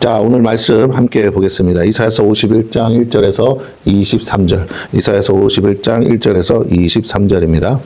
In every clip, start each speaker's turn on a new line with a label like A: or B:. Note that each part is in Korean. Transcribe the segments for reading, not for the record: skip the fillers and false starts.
A: 자, 오늘 말씀 함께 보겠습니다. 이사야서 51장 1절에서 23절. 이사야서 51장 1절에서 23절입니다.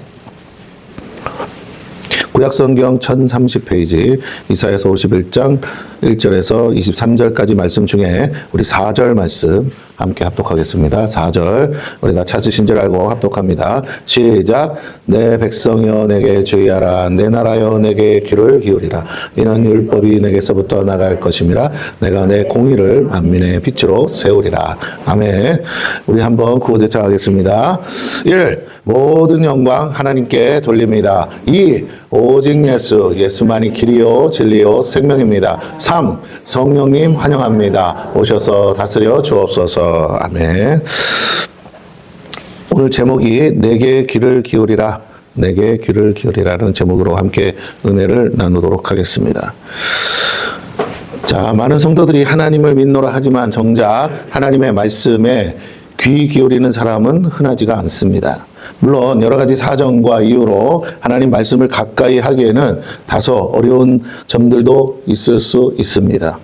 A: 구약성경 1030페이지 이사야서 51장 1절에서 23절까지 말씀 중에 우리 4절 말씀 함께 합독하겠습니다. 4절 우리 다 찾으신 줄 알고 합독합니다. 시작. 내 백성이여 내게 주의하라. 내 나라여 내게 귀를 기울이라. 이는 율법이 내게서부터 나갈 것임이라. 내가 내 공의를 만민의 빛으로 세우리라. 아멘. 우리 한번 구호대차 하겠습니다. 1. 모든 영광 하나님께 돌립니다. 2. 오직 예수만이 길이요 진리요 생명입니다. 3. 성령님 환영합니다. 오셔서 다스려 주옵소서. 아멘. 오늘 제목이 내게 귀를 기울이라. 내게 귀를 기울이라는 제목으로 함께 은혜를 나누도록 하겠습니다. 자, 많은 성도들이 하나님을 믿노라 하지만 정작 하나님의 말씀에 귀 기울이는 사람은 흔하지가 않습니다. 물론 여러 가지 사정과 이유로 하나님 말씀을 가까이 하기에는 다소 어려운 점들도 있을 수 있습니다.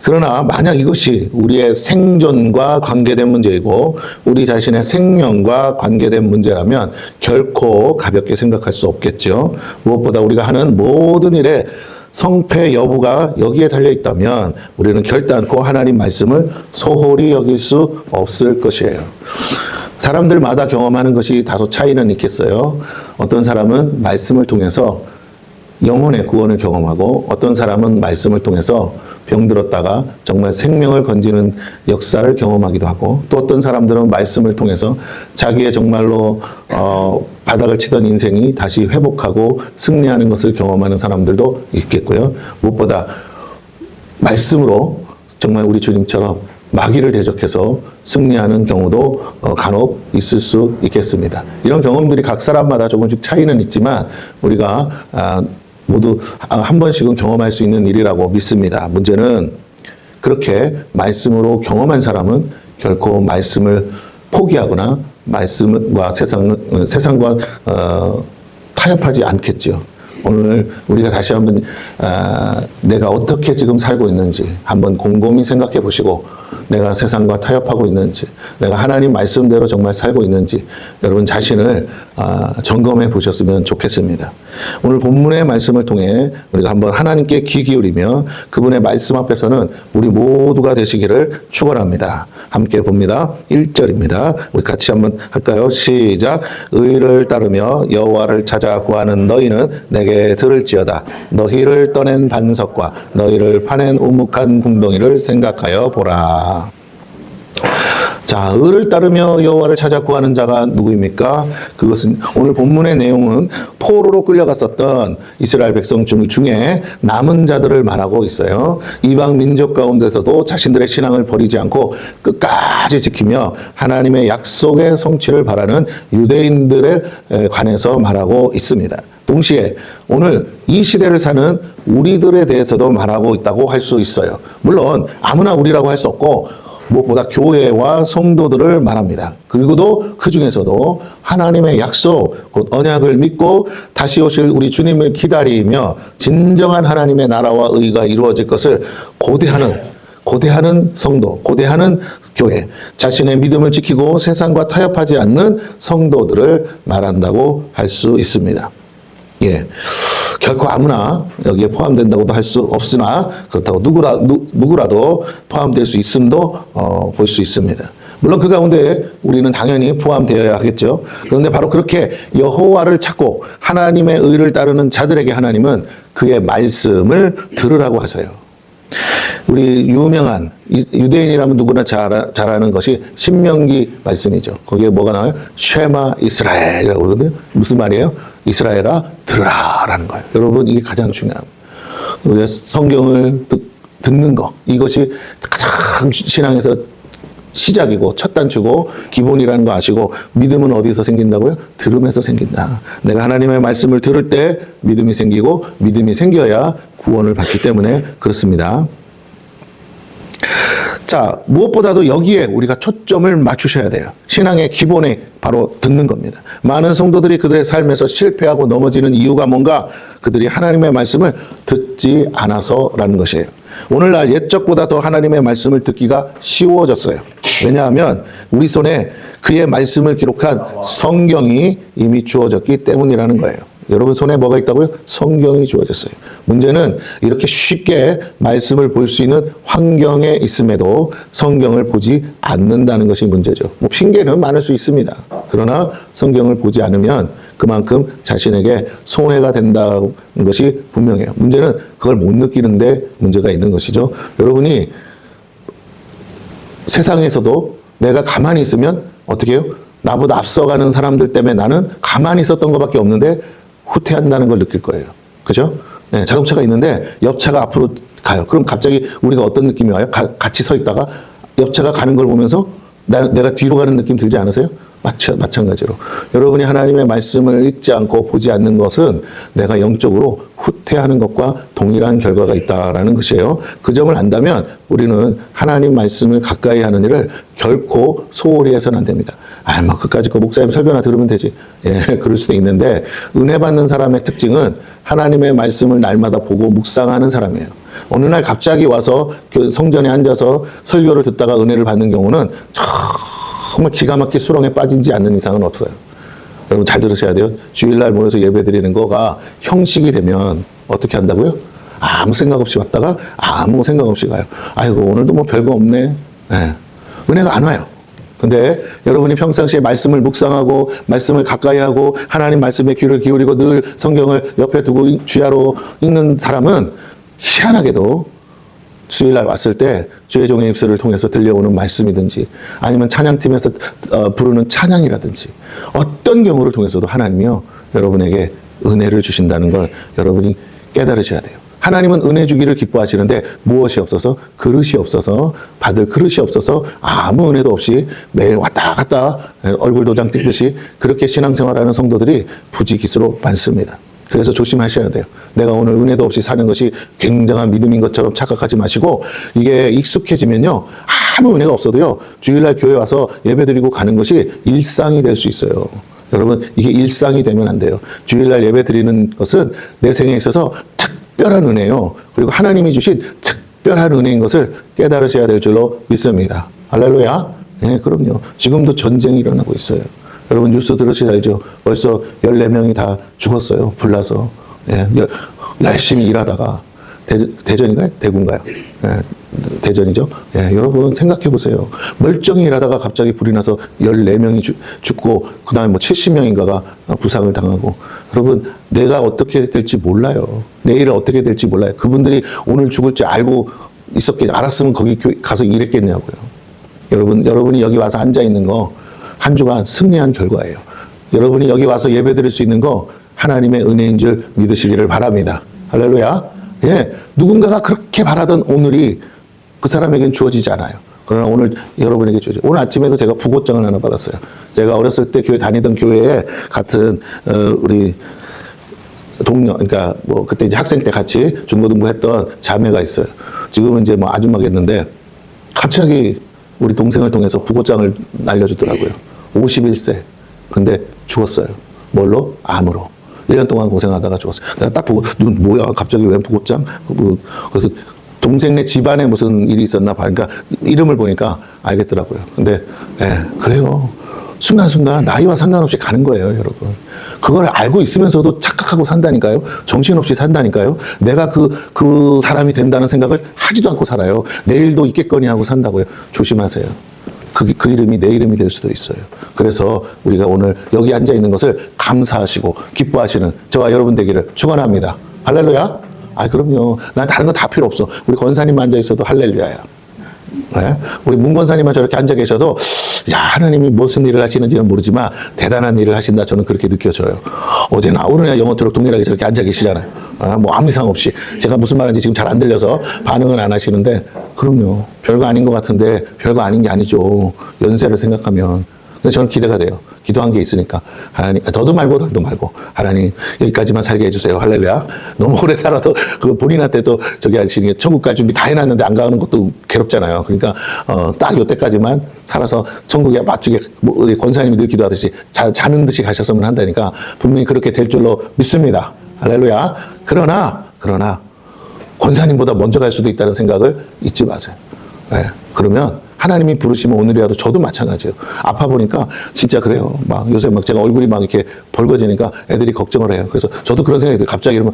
A: 그러나 만약 이것이 우리의 생존과 관계된 문제이고 우리 자신의 생명과 관계된 문제라면 결코 가볍게 생각할 수 없겠죠. 무엇보다 우리가 하는 모든 일에 성패 여부가 여기에 달려 있다면 우리는 결단코 하나님 말씀을 소홀히 여길 수 없을 것이에요. 사람들마다 경험하는 것이 다소 차이는 있겠어요. 어떤 사람은 말씀을 통해서 영혼의 구원을 경험하고 어떤 사람은 말씀을 통해서 병들었다가 정말 생명을 건지는 역사를 경험하기도 하고 또 어떤 사람들은 말씀을 통해서 자기의 정말로 바닥을 치던 인생이 다시 회복하고 승리하는 것을 경험하는 사람들도 있겠고요. 무엇보다 말씀으로 정말 우리 주님처럼 마귀를 대적해서 승리하는 경우도 간혹 있을 수 있겠습니다. 이런 경험들이 각 사람마다 조금씩 차이는 있지만 우리가 모두 한 번씩은 경험할 수 있는 일이라고 믿습니다. 문제는 그렇게 말씀으로 경험한 사람은 결코 말씀을 포기하거나 말씀과 세상과 타협하지 않겠죠. 오늘 우리가 다시 한번 내가 어떻게 지금 살고 있는지 한번 곰곰이 생각해 보시고 내가 세상과 타협하고 있는지 내가 하나님 말씀대로 정말 살고 있는지 여러분 자신을 점검해 보셨으면 좋겠습니다. 오늘 본문의 말씀을 통해 우리가 한번 하나님께 귀 기울이며 그분의 말씀 앞에서는 우리 모두가 되시기를 축원합니다. 함께 봅니다. 1절입니다. 우리 같이 한번 할까요? 시작. 의를 따르며 여호와를 찾아 구하는 너희는 내게 들을지어다. 너희를 떠낸 반석과 너희를 파낸 우묵한 궁덩이를 생각하여 보라. 자, 의를 따르며 여호와를 찾아 구하는 자가 누구입니까? 그것은 오늘 본문의 내용은 포로로 끌려갔었던 이스라엘 백성 중에 남은 자들을 말하고 있어요. 이방 민족 가운데서도 자신들의 신앙을 버리지 않고 끝까지 지키며 하나님의 약속의 성취를 바라는 유대인들에 관해서 말하고 있습니다. 동시에 오늘 이 시대를 사는 우리들에 대해서도 말하고 있다고 할 수 있어요. 물론 아무나 우리라고 할 수 없고 무엇보다 교회와 성도들을 말합니다. 그리고도 그 중에서도 하나님의 약속, 곧 언약을 믿고 다시 오실 우리 주님을 기다리며 진정한 하나님의 나라와 의가 이루어질 것을 고대하는 성도, 고대하는 교회, 자신의 믿음을 지키고 세상과 타협하지 않는 성도들을 말한다고 할 수 있습니다. 예. 결코 아무나 여기에 포함된다고도 할 수 없으나 그렇다고 누구라도 포함될 수 있음도 볼 수 있습니다. 물론 그 가운데 우리는 당연히 포함되어야 하겠죠. 그런데 바로 그렇게 여호와를 찾고 하나님의 의를 따르는 자들에게 하나님은 그의 말씀을 들으라고 하세요. 우리 유명한 유대인이라면 누구나 잘 아는 것이 신명기 말씀이죠. 거기에 뭐가 나와요? 쉐마 이스라엘이라고 그러거든요. 무슨 말이에요? 이스라엘아 들으라 라는 거예요. 여러분 이게 가장 중요합니다. 우리가 성경을 듣는 거 이것이 가장 신앙에서 시작이고 첫 단추고 기본이라는 거 아시고 믿음은 어디서 생긴다고요? 들음에서 생긴다. 내가 하나님의 말씀을 들을 때 믿음이 생기고 믿음이 생겨야 구원을 받기 때문에 그렇습니다. 자, 무엇보다도 여기에 우리가 초점을 맞추셔야 돼요. 신앙의 기본이 바로 듣는 겁니다. 많은 성도들이 그들의 삶에서 실패하고 넘어지는 이유가 뭔가? 그들이 하나님의 말씀을 듣지 않아서라는 것이에요. 오늘날 옛적보다 더 하나님의 말씀을 듣기가 쉬워졌어요. 왜냐하면 우리 손에 그의 말씀을 기록한 성경이 이미 주어졌기 때문이라는 거예요. 여러분 손에 뭐가 있다고요? 성경이 주어졌어요. 문제는 이렇게 쉽게 말씀을 볼 수 있는 환경에 있음에도 성경을 보지 않는다는 것이 문제죠. 뭐 핑계는 많을 수 있습니다. 그러나 성경을 보지 않으면 그만큼 자신에게 손해가 된다는 것이 분명해요. 문제는 그걸 못 느끼는데 문제가 있는 것이죠. 여러분이 세상에서도 내가 가만히 있으면 어떻게 해요? 나보다 앞서가는 사람들 때문에 나는 가만히 있었던 것밖에 없는데 후퇴한다는 걸 느낄 거예요. 그죠? 네, 자동차가 있는데 옆차가 앞으로 가요. 그럼 갑자기 우리가 어떤 느낌이 와요? 같이 서 있다가 옆차가 가는 걸 보면서 내가 뒤로 가는 느낌 들지 않으세요? 마찬가지로 여러분이 하나님의 말씀을 읽지 않고 보지 않는 것은 내가 영적으로 후퇴하는 것과 동일한 결과가 있다라는 것이에요. 그 점을 안다면 우리는 하나님 말씀을 가까이 하는 일을 결코 소홀히 해서는 안 됩니다. 뭐 그까짓 거 목사님 설교나 들으면 되지. 예, 그럴 수도 있는데 은혜 받는 사람의 특징은 하나님의 말씀을 날마다 보고 묵상하는 사람이에요. 어느 날 갑자기 와서 성전에 앉아서 설교를 듣다가 은혜를 받는 경우는 정말 기가 막히게 수렁에 빠지지 않는 이상은 없어요. 여러분 잘 들으셔야 돼요. 주일날 모여서 예배 드리는 거가 형식이 되면 어떻게 한다고요? 아무 생각 없이 왔다가 아무 생각 없이 가요. 아이고 오늘도 뭐 별거 없네. 네. 은혜가 안 와요. 근데 여러분이 평상시에 말씀을 묵상하고 말씀을 가까이 하고 하나님 말씀에 귀를 기울이고 늘 성경을 옆에 두고 주야로 읽는 사람은 희한하게도 주일날 왔을 때 주의 종의 입술을 통해서 들려오는 말씀이든지 아니면 찬양팀에서 부르는 찬양이라든지 어떤 경우를 통해서도 하나님이요 여러분에게 은혜를 주신다는 걸 여러분이 깨달으셔야 돼요. 하나님은 은혜 주기를 기뻐하시는데 무엇이 없어서? 그릇이 없어서, 받을 그릇이 없어서 아무 은혜도 없이 매일 왔다 갔다 얼굴 도장 찍듯이 그렇게 신앙생활하는 성도들이 부지기수로 많습니다. 그래서 조심하셔야 돼요. 내가 오늘 은혜도 없이 사는 것이 굉장한 믿음인 것처럼 착각하지 마시고 이게 익숙해지면요. 아무 은혜가 없어도요. 주일날 교회 와서 예배드리고 가는 것이 일상이 될 수 있어요. 여러분 이게 일상이 되면 안 돼요. 주일날 예배드리는 것은 내 생에 있어서 특별한 은혜요. 그리고 하나님이 주신 특별한 은혜인 것을 깨달으셔야 될 줄로 믿습니다. 할렐루야. 네, 그럼요. 지금도 전쟁이 일어나고 있어요. 여러분 뉴스 들으시지 알죠? 벌써 14명이 다 죽었어요. 불나서. 예, 열심히 일하다가 대전인가요? 대구인가요? 예, 대전이죠. 예, 여러분 생각해 보세요. 멀쩡히 일하다가 갑자기 불이 나서 14명이 죽고 그 다음에 뭐 70명인가가 부상을 당하고 여러분 내가 어떻게 될지 몰라요. 내일은 어떻게 될지 몰라요. 그분들이 오늘 죽을 줄 알고 알았으면 거기 가서 일했겠냐고요. 여러분이 여기 와서 앉아 있는 거 한 주간 승리한 결과예요. 여러분이 여기 와서 예배 드릴 수 있는 거 하나님의 은혜인 줄 믿으시기를 바랍니다. 할렐루야. 예, 누군가가 그렇게 바라던 오늘이 그 사람에겐 주어지지 않아요. 그러나 오늘 여러분에게 주어져. 오늘 아침에도 제가 부고장을 하나 받았어요. 제가 어렸을 때 교회 다니던 교회에 같은 우리 동료, 그러니까 뭐 그때 이제 학생 때 같이 중고등부 했던 자매가 있어요. 지금은 이제 뭐 아줌마겠는데 갑자기 우리 동생을 통해서 부고장을 날려주더라고요. 51세. 근데 죽었어요. 뭘로? 암으로. 1년 동안 고생하다가 죽었어요. 내가 딱 보고, 뭐야, 갑자기 왜 부고장? 그래서 동생네 집안에 무슨 일이 있었나 봐. 그러니까 이름을 보니까 알겠더라고요. 근데, 예, 그래요. 순간순간 나이와 상관없이 가는 거예요, 여러분. 그걸 알고 있으면서도 착각하고 산다니까요. 정신없이 산다니까요. 내가 그 사람이 된다는 생각을 하지도 않고 살아요. 내일도 있겠거니 하고 산다고요. 조심하세요. 그 이름이 내 이름이 될 수도 있어요. 그래서 우리가 오늘 여기 앉아 있는 것을 감사하시고 기뻐하시는 저와 여러분 되기를 축원합니다. 할렐루야. 그럼요. 난 다른 거 다 필요 없어. 우리 권사님만 앉아 있어도 할렐루야야. 네? 우리 문 권사님만 저렇게 앉아 계셔도 야 하나님이 무슨 일을 하시는지는 모르지만 대단한 일을 하신다 저는 그렇게 느껴져요. 어제나 오늘이나 영어토록 동일하게 저렇게 앉아 계시잖아요. 뭐 아무 이상 없이 제가 무슨 말인지 지금 잘 안 들려서 반응은 안 하시는데 그럼요. 별거 아닌 것 같은데 별거 아닌 게 아니죠. 연세를 생각하면 근데 저는 기대가 돼요. 기도한 게 있으니까. 하나님, 더도 말고 덜도 말고. 하나님, 여기까지만 살게 해주세요. 할렐루야. 너무 오래 살아도 그 본인한테 또 저기 하시는 게 천국 갈 준비 다 해놨는데 안 가는 것도 괴롭잖아요. 그러니까, 딱 요때까지만 살아서 천국에 멋지게, 우리 권사님이 늘 기도하듯이 자는 듯이 가셨으면 한다니까 분명히 그렇게 될 줄로 믿습니다. 할렐루야. 그러나, 권사님보다 먼저 갈 수도 있다는 생각을 잊지 마세요. 네. 그러면 하나님이 부르시면 오늘이라도 저도 마찬가지예요. 아파 보니까 진짜 그래요. 막 요새 막 제가 얼굴이 막 이렇게 벌거지니까 애들이 걱정을 해요. 그래서 저도 그런 생각이 들어요. 갑자기 이러면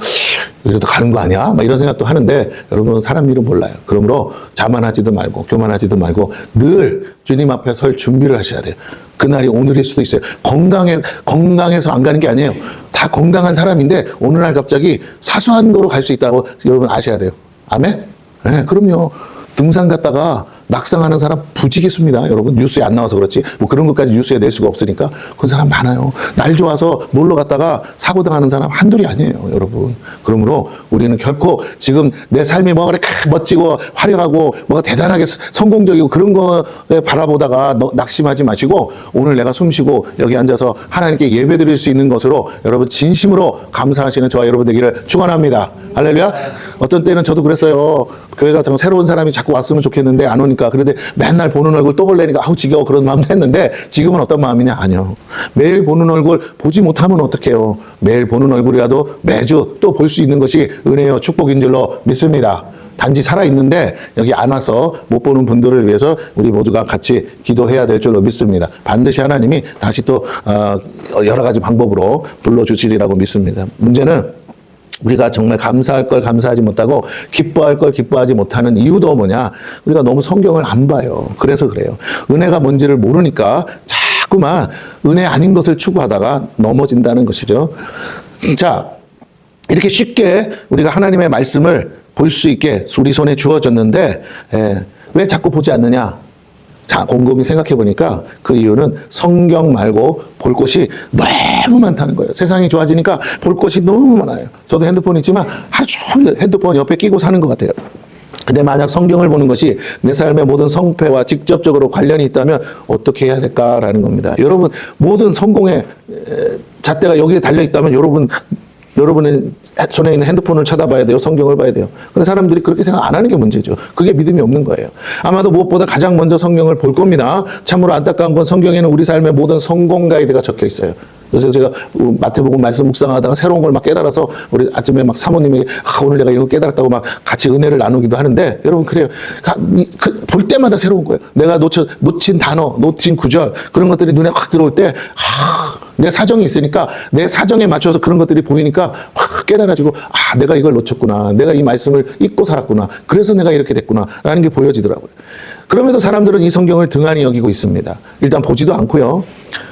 A: 이래도 가는 거 아니야? 막 이런 생각도 하는데 여러분 사람 일은 몰라요. 그러므로 자만하지도 말고 교만하지도 말고 늘 주님 앞에 설 준비를 하셔야 돼요. 그날이 오늘일 수도 있어요. 건강해서 안 가는 게 아니에요. 다 건강한 사람인데 어느 날 갑자기 사소한 거로 갈 수 있다고 여러분 아셔야 돼요. 아멘? 네, 그럼요. 등산 갔다가 낙상하는 사람 부지기수입니다. 여러분 뉴스에 안 나와서 그렇지 뭐 그런 것까지 뉴스에 낼 수가 없으니까 그런 사람 많아요. 날 좋아서 놀러 갔다가 사고 당하는 사람 한둘이 아니에요. 여러분. 그러므로 우리는 결코 지금 내 삶이 뭐 그렇게 멋지고 화려하고 뭐가 대단하게 성공적이고 그런 거에 바라보다가 낙심하지 마시고 오늘 내가 숨쉬고 여기 앉아서 하나님께 예배드릴 수 있는 것으로 여러분 진심으로 감사하시는 저와 여러분 되기를 축원합니다. 할렐루야. 어떤 때는 저도 그랬어요. 교회 같은 거 새로운 사람이 자꾸 왔으면 좋겠는데 안 오니까. 그런데 맨날 보는 얼굴 또 볼래니까 아우 지겨워 그런 마음도 했는데 지금은 어떤 마음이냐? 아니요. 매일 보는 얼굴 보지 못하면 어떡해요. 매일 보는 얼굴이라도 매주 또 볼 수 있는 것이 은혜요 축복인 줄로 믿습니다. 단지 살아있는데 여기 안 와서 못 보는 분들을 위해서 우리 모두가 같이 기도해야 될 줄로 믿습니다. 반드시 하나님이 다시 또 여러 가지 방법으로 불러주시리라고 믿습니다. 문제는 우리가 정말 감사할 걸 감사하지 못하고 기뻐할 걸 기뻐하지 못하는 이유도 뭐냐? 우리가 너무 성경을 안 봐요. 그래서 그래요. 은혜가 뭔지를 모르니까 자꾸만 은혜 아닌 것을 추구하다가 넘어진다는 것이죠. 자, 이렇게 쉽게 우리가 하나님의 말씀을 볼 수 있게 우리 손에 주어졌는데 왜 자꾸 보지 않느냐? 자, 곰곰이 생각해 보니까 그 이유는 성경 말고 볼 곳이 너무 많다는 거예요. 세상이 좋아지니까 볼 곳이 너무 많아요. 저도 핸드폰 있지만 하루 종일 핸드폰 옆에 끼고 사는 것 같아요. 근데 만약 성경을 보는 것이 내 삶의 모든 성패와 직접적으로 관련이 있다면 어떻게 해야 될까라는 겁니다. 여러분 모든 성공의 잣대가 여기에 달려 있다면 여러분의 손에 있는 핸드폰을 쳐다봐야 돼요. 성경을 봐야 돼요. 근데 사람들이 그렇게 생각 안 하는 게 문제죠. 그게 믿음이 없는 거예요. 아마도 무엇보다 가장 먼저 성경을 볼 겁니다. 참으로 안타까운 건 성경에는 우리 삶의 모든 성공 가이드가 적혀 있어요. 그래서 제가 마태복음 말씀 묵상하다가 새로운 걸 막 깨달아서 우리 아침에 막 사모님에게 오늘 내가 이거 깨달았다고 막 같이 은혜를 나누기도 하는데 여러분 그래요. 볼 때마다 새로운 거예요. 내가 놓친 단어, 놓친 구절 그런 것들이 눈에 확 들어올 때 내 사정이 있으니까 내 사정에 맞춰서 그런 것들이 보이니까 확 깨달아지고 내가 이걸 놓쳤구나. 내가 이 말씀을 잊고 살았구나. 그래서 내가 이렇게 됐구나. 라는 게 보여지더라고요. 그럼에도 사람들은 이 성경을 등한히 여기고 있습니다. 일단 보지도 않고요.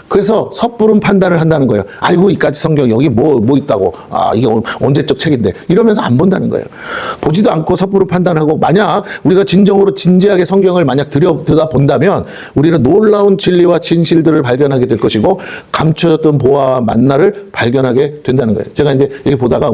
A: 그래서 섣부른 판단을 한다는 거예요. 아이고 이까지 성경 여기 뭐 있다고 이게 언제적 책인데 이러면서 안 본다는 거예요. 보지도 않고 섣부른 판단하고 만약 우리가 진지하게 성경을 만약 들여다본다면 우리는 놀라운 진리와 진실들을 발견하게 될 것이고 감춰졌던 보아와 만나를 발견하게 된다는 거예요. 제가 이제 이렇게 보다가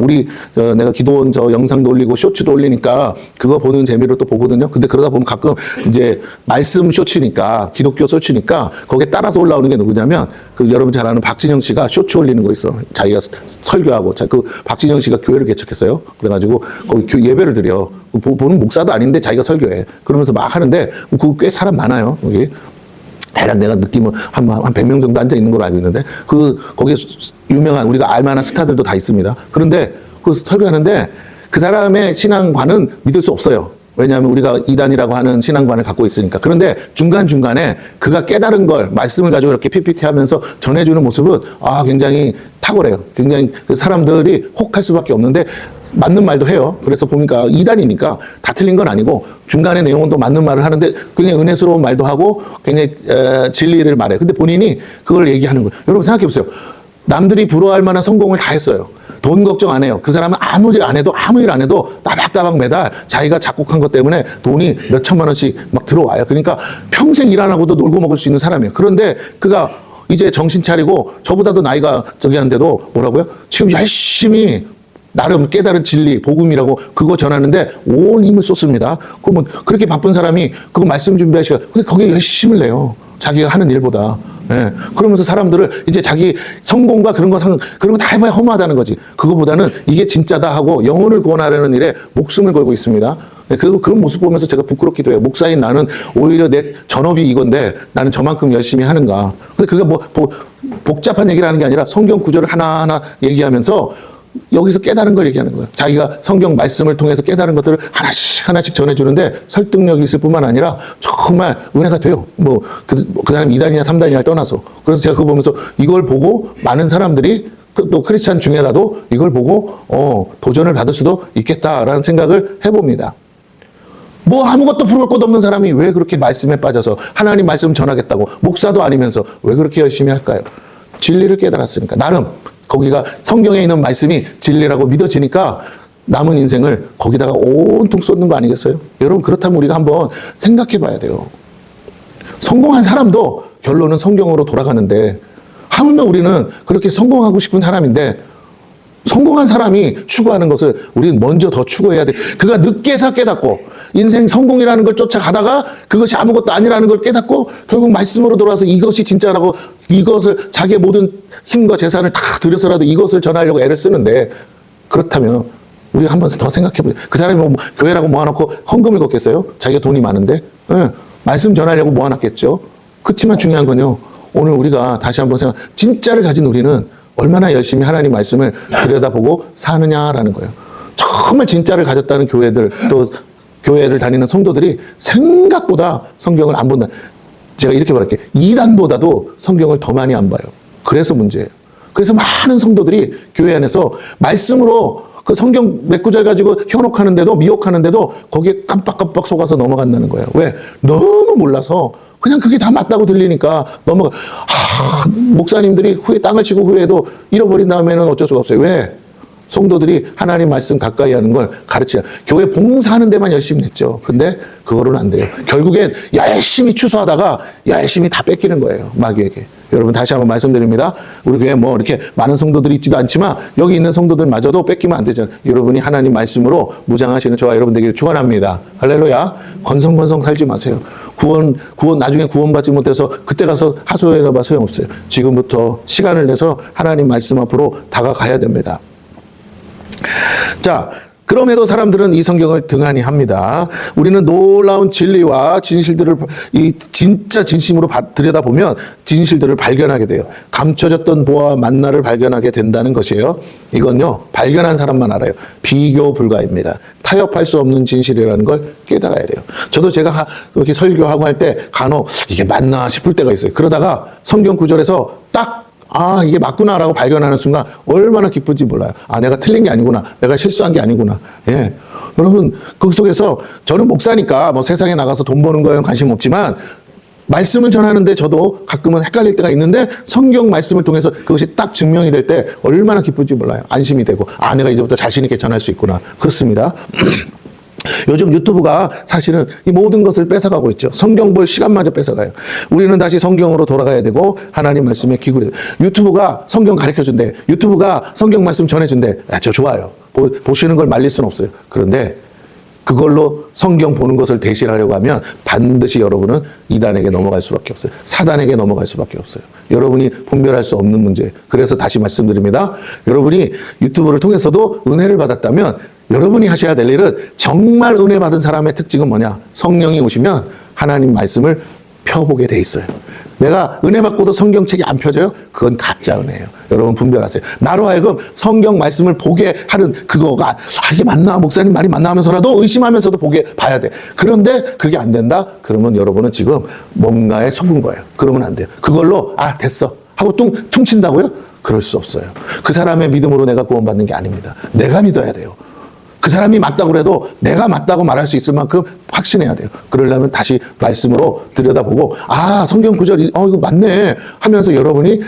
A: 내가 기도원 저 영상도 올리고 쇼츠도 올리니까 그거 보는 재미로 또 보거든요. 근데 그러다 보면 가끔 이제 말씀 쇼츠니까 기독교 쇼츠니까 거기에 따라서 올라오는 게 누구냐면 여러분 잘 아는 박진영 씨가 쇼츠 올리는 거 있어. 자기가 설교하고 그 박진영 씨가 교회를 개척했어요. 그래가지고 거기 예배를 드려. 보는 목사도 아닌데 자기가 설교해. 그러면서 막 하는데 그 꽤 사람 많아요. 여기. 대략 내가 느낌은 한 100명 정도 앉아 있는 걸로 알고 있는데 거기에 유명한 우리가 알만한 스타들도 다 있습니다. 그런데 그 설교하는데 그 사람의 신앙관은 믿을 수 없어요. 왜냐하면 우리가 이단이라고 하는 신앙관을 갖고 있으니까. 그런데 중간중간에 그가 깨달은 걸 말씀을 가지고 이렇게 PPT 하면서 전해주는 모습은 굉장히 탁월해요. 굉장히 사람들이 혹할 수밖에 없는데 맞는 말도 해요. 그래서 보니까 이단이니까 다 틀린 건 아니고 중간에 내용은 또 맞는 말을 하는데 굉장히 은혜스러운 말도 하고 굉장히 진리를 말해. 근데 본인이 그걸 얘기하는 거예요. 여러분 생각해 보세요. 남들이 부러워할 만한 성공을 다 했어요. 돈 걱정 안 해요. 그 사람은 아무 일 안 해도 따박따박 매달 자기가 작곡한 것 때문에 돈이 몇 천만 원씩 막 들어와요. 그러니까 평생 일 안 하고도 놀고 먹을 수 있는 사람이에요. 그런데 그가 이제 정신 차리고 저보다도 나이가 저기 한데도 뭐라고요? 지금 열심히 나름 깨달은 진리, 복음이라고 그거 전하는데 온 힘을 쏟습니다. 그러면 그렇게 바쁜 사람이 그거 말씀 준비할 시간, 근데 거기에 열심을 내요. 자기가 하는 일보다. 예. 그러면서 사람들을 이제 자기 성공과 그런 거 다 해봐야 허무하다는 거지. 그거보다는 이게 진짜다 하고 영혼을 구원하려는 일에 목숨을 걸고 있습니다. 예, 그런 모습 보면서 제가 부끄럽기도 해요. 목사인 나는 오히려 내 전업이 이건데 나는 저만큼 열심히 하는가. 근데 그게 뭐 복잡한 얘기를 하는 게 아니라 성경 구절을 하나하나 얘기하면서 여기서 깨달은 걸 얘기하는 거예요. 자기가 성경 말씀을 통해서 깨달은 것들을 하나씩 전해주는데 설득력이 있을 뿐만 아니라 정말 은혜가 돼요. 그 사람 2단이냐 3단이냐를 떠나서. 그래서 제가 그거 보면서 이걸 보고 많은 사람들이 또 크리스찬 중에라도 이걸 보고 도전을 받을 수도 있겠다라는 생각을 해봅니다. 아무것도 부러울 것 없는 사람이 왜 그렇게 말씀에 빠져서 하나님 말씀 전하겠다고 목사도 아니면서 왜 그렇게 열심히 할까요? 진리를 깨달았으니까. 나름 거기가 성경에 있는 말씀이 진리라고 믿어지니까 남은 인생을 거기다가 온통 쏟는 거 아니겠어요? 여러분 그렇다면 우리가 한번 생각해 봐야 돼요. 성공한 사람도 결론은 성경으로 돌아가는데 하물며 우리는 그렇게 성공하고 싶은 사람인데 성공한 사람이 추구하는 것을 우리는 먼저 더 추구해야 돼. 그가 늦게서 깨닫고 인생 성공이라는 걸 쫓아가다가 그것이 아무것도 아니라는 걸 깨닫고 결국 말씀으로 돌아와서 이것이 진짜라고 이것을 자기의 모든 힘과 재산을 다 들여서라도 이것을 전하려고 애를 쓰는데 그렇다면 우리가 한 번 더 생각해보자. 그 사람이 교회라고 모아놓고 헌금을 걷겠어요? 자기가 돈이 많은데? 네. 말씀 전하려고 모아놨겠죠? 그렇지만 중요한 건요. 오늘 우리가 다시 한번 진짜를 가진 우리는 얼마나 열심히 하나님 말씀을 들여다보고 사느냐라는 거예요. 정말 진짜를 가졌다는 교회들 또 교회를 다니는 성도들이 생각보다 성경을 안 본다. 제가 이렇게 말할게요. 이단보다도 성경을 더 많이 안 봐요. 그래서 문제예요. 그래서 많은 성도들이 교회 안에서 말씀으로 그 성경 몇 구절 가지고 현혹하는데도 미혹하는데도 거기에 깜빡깜빡 속아서 넘어간다는 거예요. 왜? 너무 몰라서 그냥 그게 다 맞다고 들리니까 넘어가. 목사님들이 후에 땅을 치고 후회해도 잃어버린 다음에는 어쩔 수가 없어요. 왜? 성도들이 하나님 말씀 가까이 하는 걸 가르치자. 교회 봉사하는 데만 열심히 했죠. 근데 그거는 안 돼요. 결국엔 열심히 추수하다가 열심히 다 뺏기는 거예요. 마귀에게. 여러분 다시 한번 말씀드립니다. 우리 교회 이렇게 많은 성도들이 있지도 않지만 여기 있는 성도들마저도 뺏기면 안 되잖아요. 여러분이 하나님 말씀으로 무장하시는 저와 여러분 되기를 축원합니다. 할렐루야. 건성건성 살지 마세요. 나중에 구원받지 못해서 그때 가서 하소연해봐 소용없어요. 지금부터 시간을 내서 하나님 말씀 앞으로 다가가야 됩니다. 자, 그럼에도 사람들은 이 성경을 등한히 합니다. 우리는 놀라운 진리와 진실들을 진짜 진심으로 들여다보면 진실들을 발견하게 돼요. 감춰졌던 보아 만나를 발견하게 된다는 것이에요. 이건요, 발견한 사람만 알아요. 비교 불가입니다. 타협할 수 없는 진실이라는 걸 깨달아야 돼요. 저도 제가 이렇게 설교하고 할 때 간혹 이게 맞나 싶을 때가 있어요. 그러다가 성경 구절에서 딱 이게 맞구나라고 발견하는 순간 얼마나 기쁜지 몰라요. 내가 틀린 게 아니구나. 내가 실수한 게 아니구나. 예. 여러분, 그 속에서 저는 목사니까 세상에 나가서 돈 버는 거에는 관심 없지만 말씀을 전하는데 저도 가끔은 헷갈릴 때가 있는데 성경 말씀을 통해서 그것이 딱 증명이 될 때 얼마나 기쁜지 몰라요. 안심이 되고, 내가 이제부터 자신 있게 전할 수 있구나. 그렇습니다. 요즘 유튜브가 사실은 이 모든 것을 뺏어가고 있죠. 성경 볼 시간마저 뺏어가요. 우리는 다시 성경으로 돌아가야 되고 하나님 말씀에 기울여야 돼요. 유튜브가 성경 가르쳐준대. 유튜브가 성경 말씀 전해준대. 저 좋아요. 보시는 걸 말릴 수는 없어요. 그런데 그걸로 성경 보는 것을 대신하려고 하면 반드시 여러분은 이단에게 넘어갈 수밖에 없어요. 사단에게 넘어갈 수밖에 없어요. 여러분이 분별할 수 없는 문제. 그래서 다시 말씀드립니다. 여러분이 유튜브를 통해서도 은혜를 받았다면 여러분이 하셔야 될 일은 정말 은혜 받은 사람의 특징은 뭐냐? 성령이 오시면 하나님 말씀을 펴보게 돼 있어요. 내가 은혜 받고도 성경책이 안 펴져요? 그건 가짜 은혜예요. 여러분 분별하세요. 나로 하여금 성경 말씀을 보게 하는 그거가 이게 맞나? 목사님 말이 맞나 하면서라도 의심하면서도 봐야 돼. 그런데 그게 안 된다? 그러면 여러분은 지금 뭔가에 속은 거예요. 그러면 안 돼요. 그걸로 됐어 하고 퉁친다고요? 그럴 수 없어요. 그 사람의 믿음으로 내가 구원받는 게 아닙니다. 내가 믿어야 돼요. 그 사람이 맞다고 해도 내가 맞다고 말할 수 있을 만큼 확신해야 돼요. 그러려면 다시 말씀으로 들여다보고 성경 구절이 이거 맞네 하면서 여러분이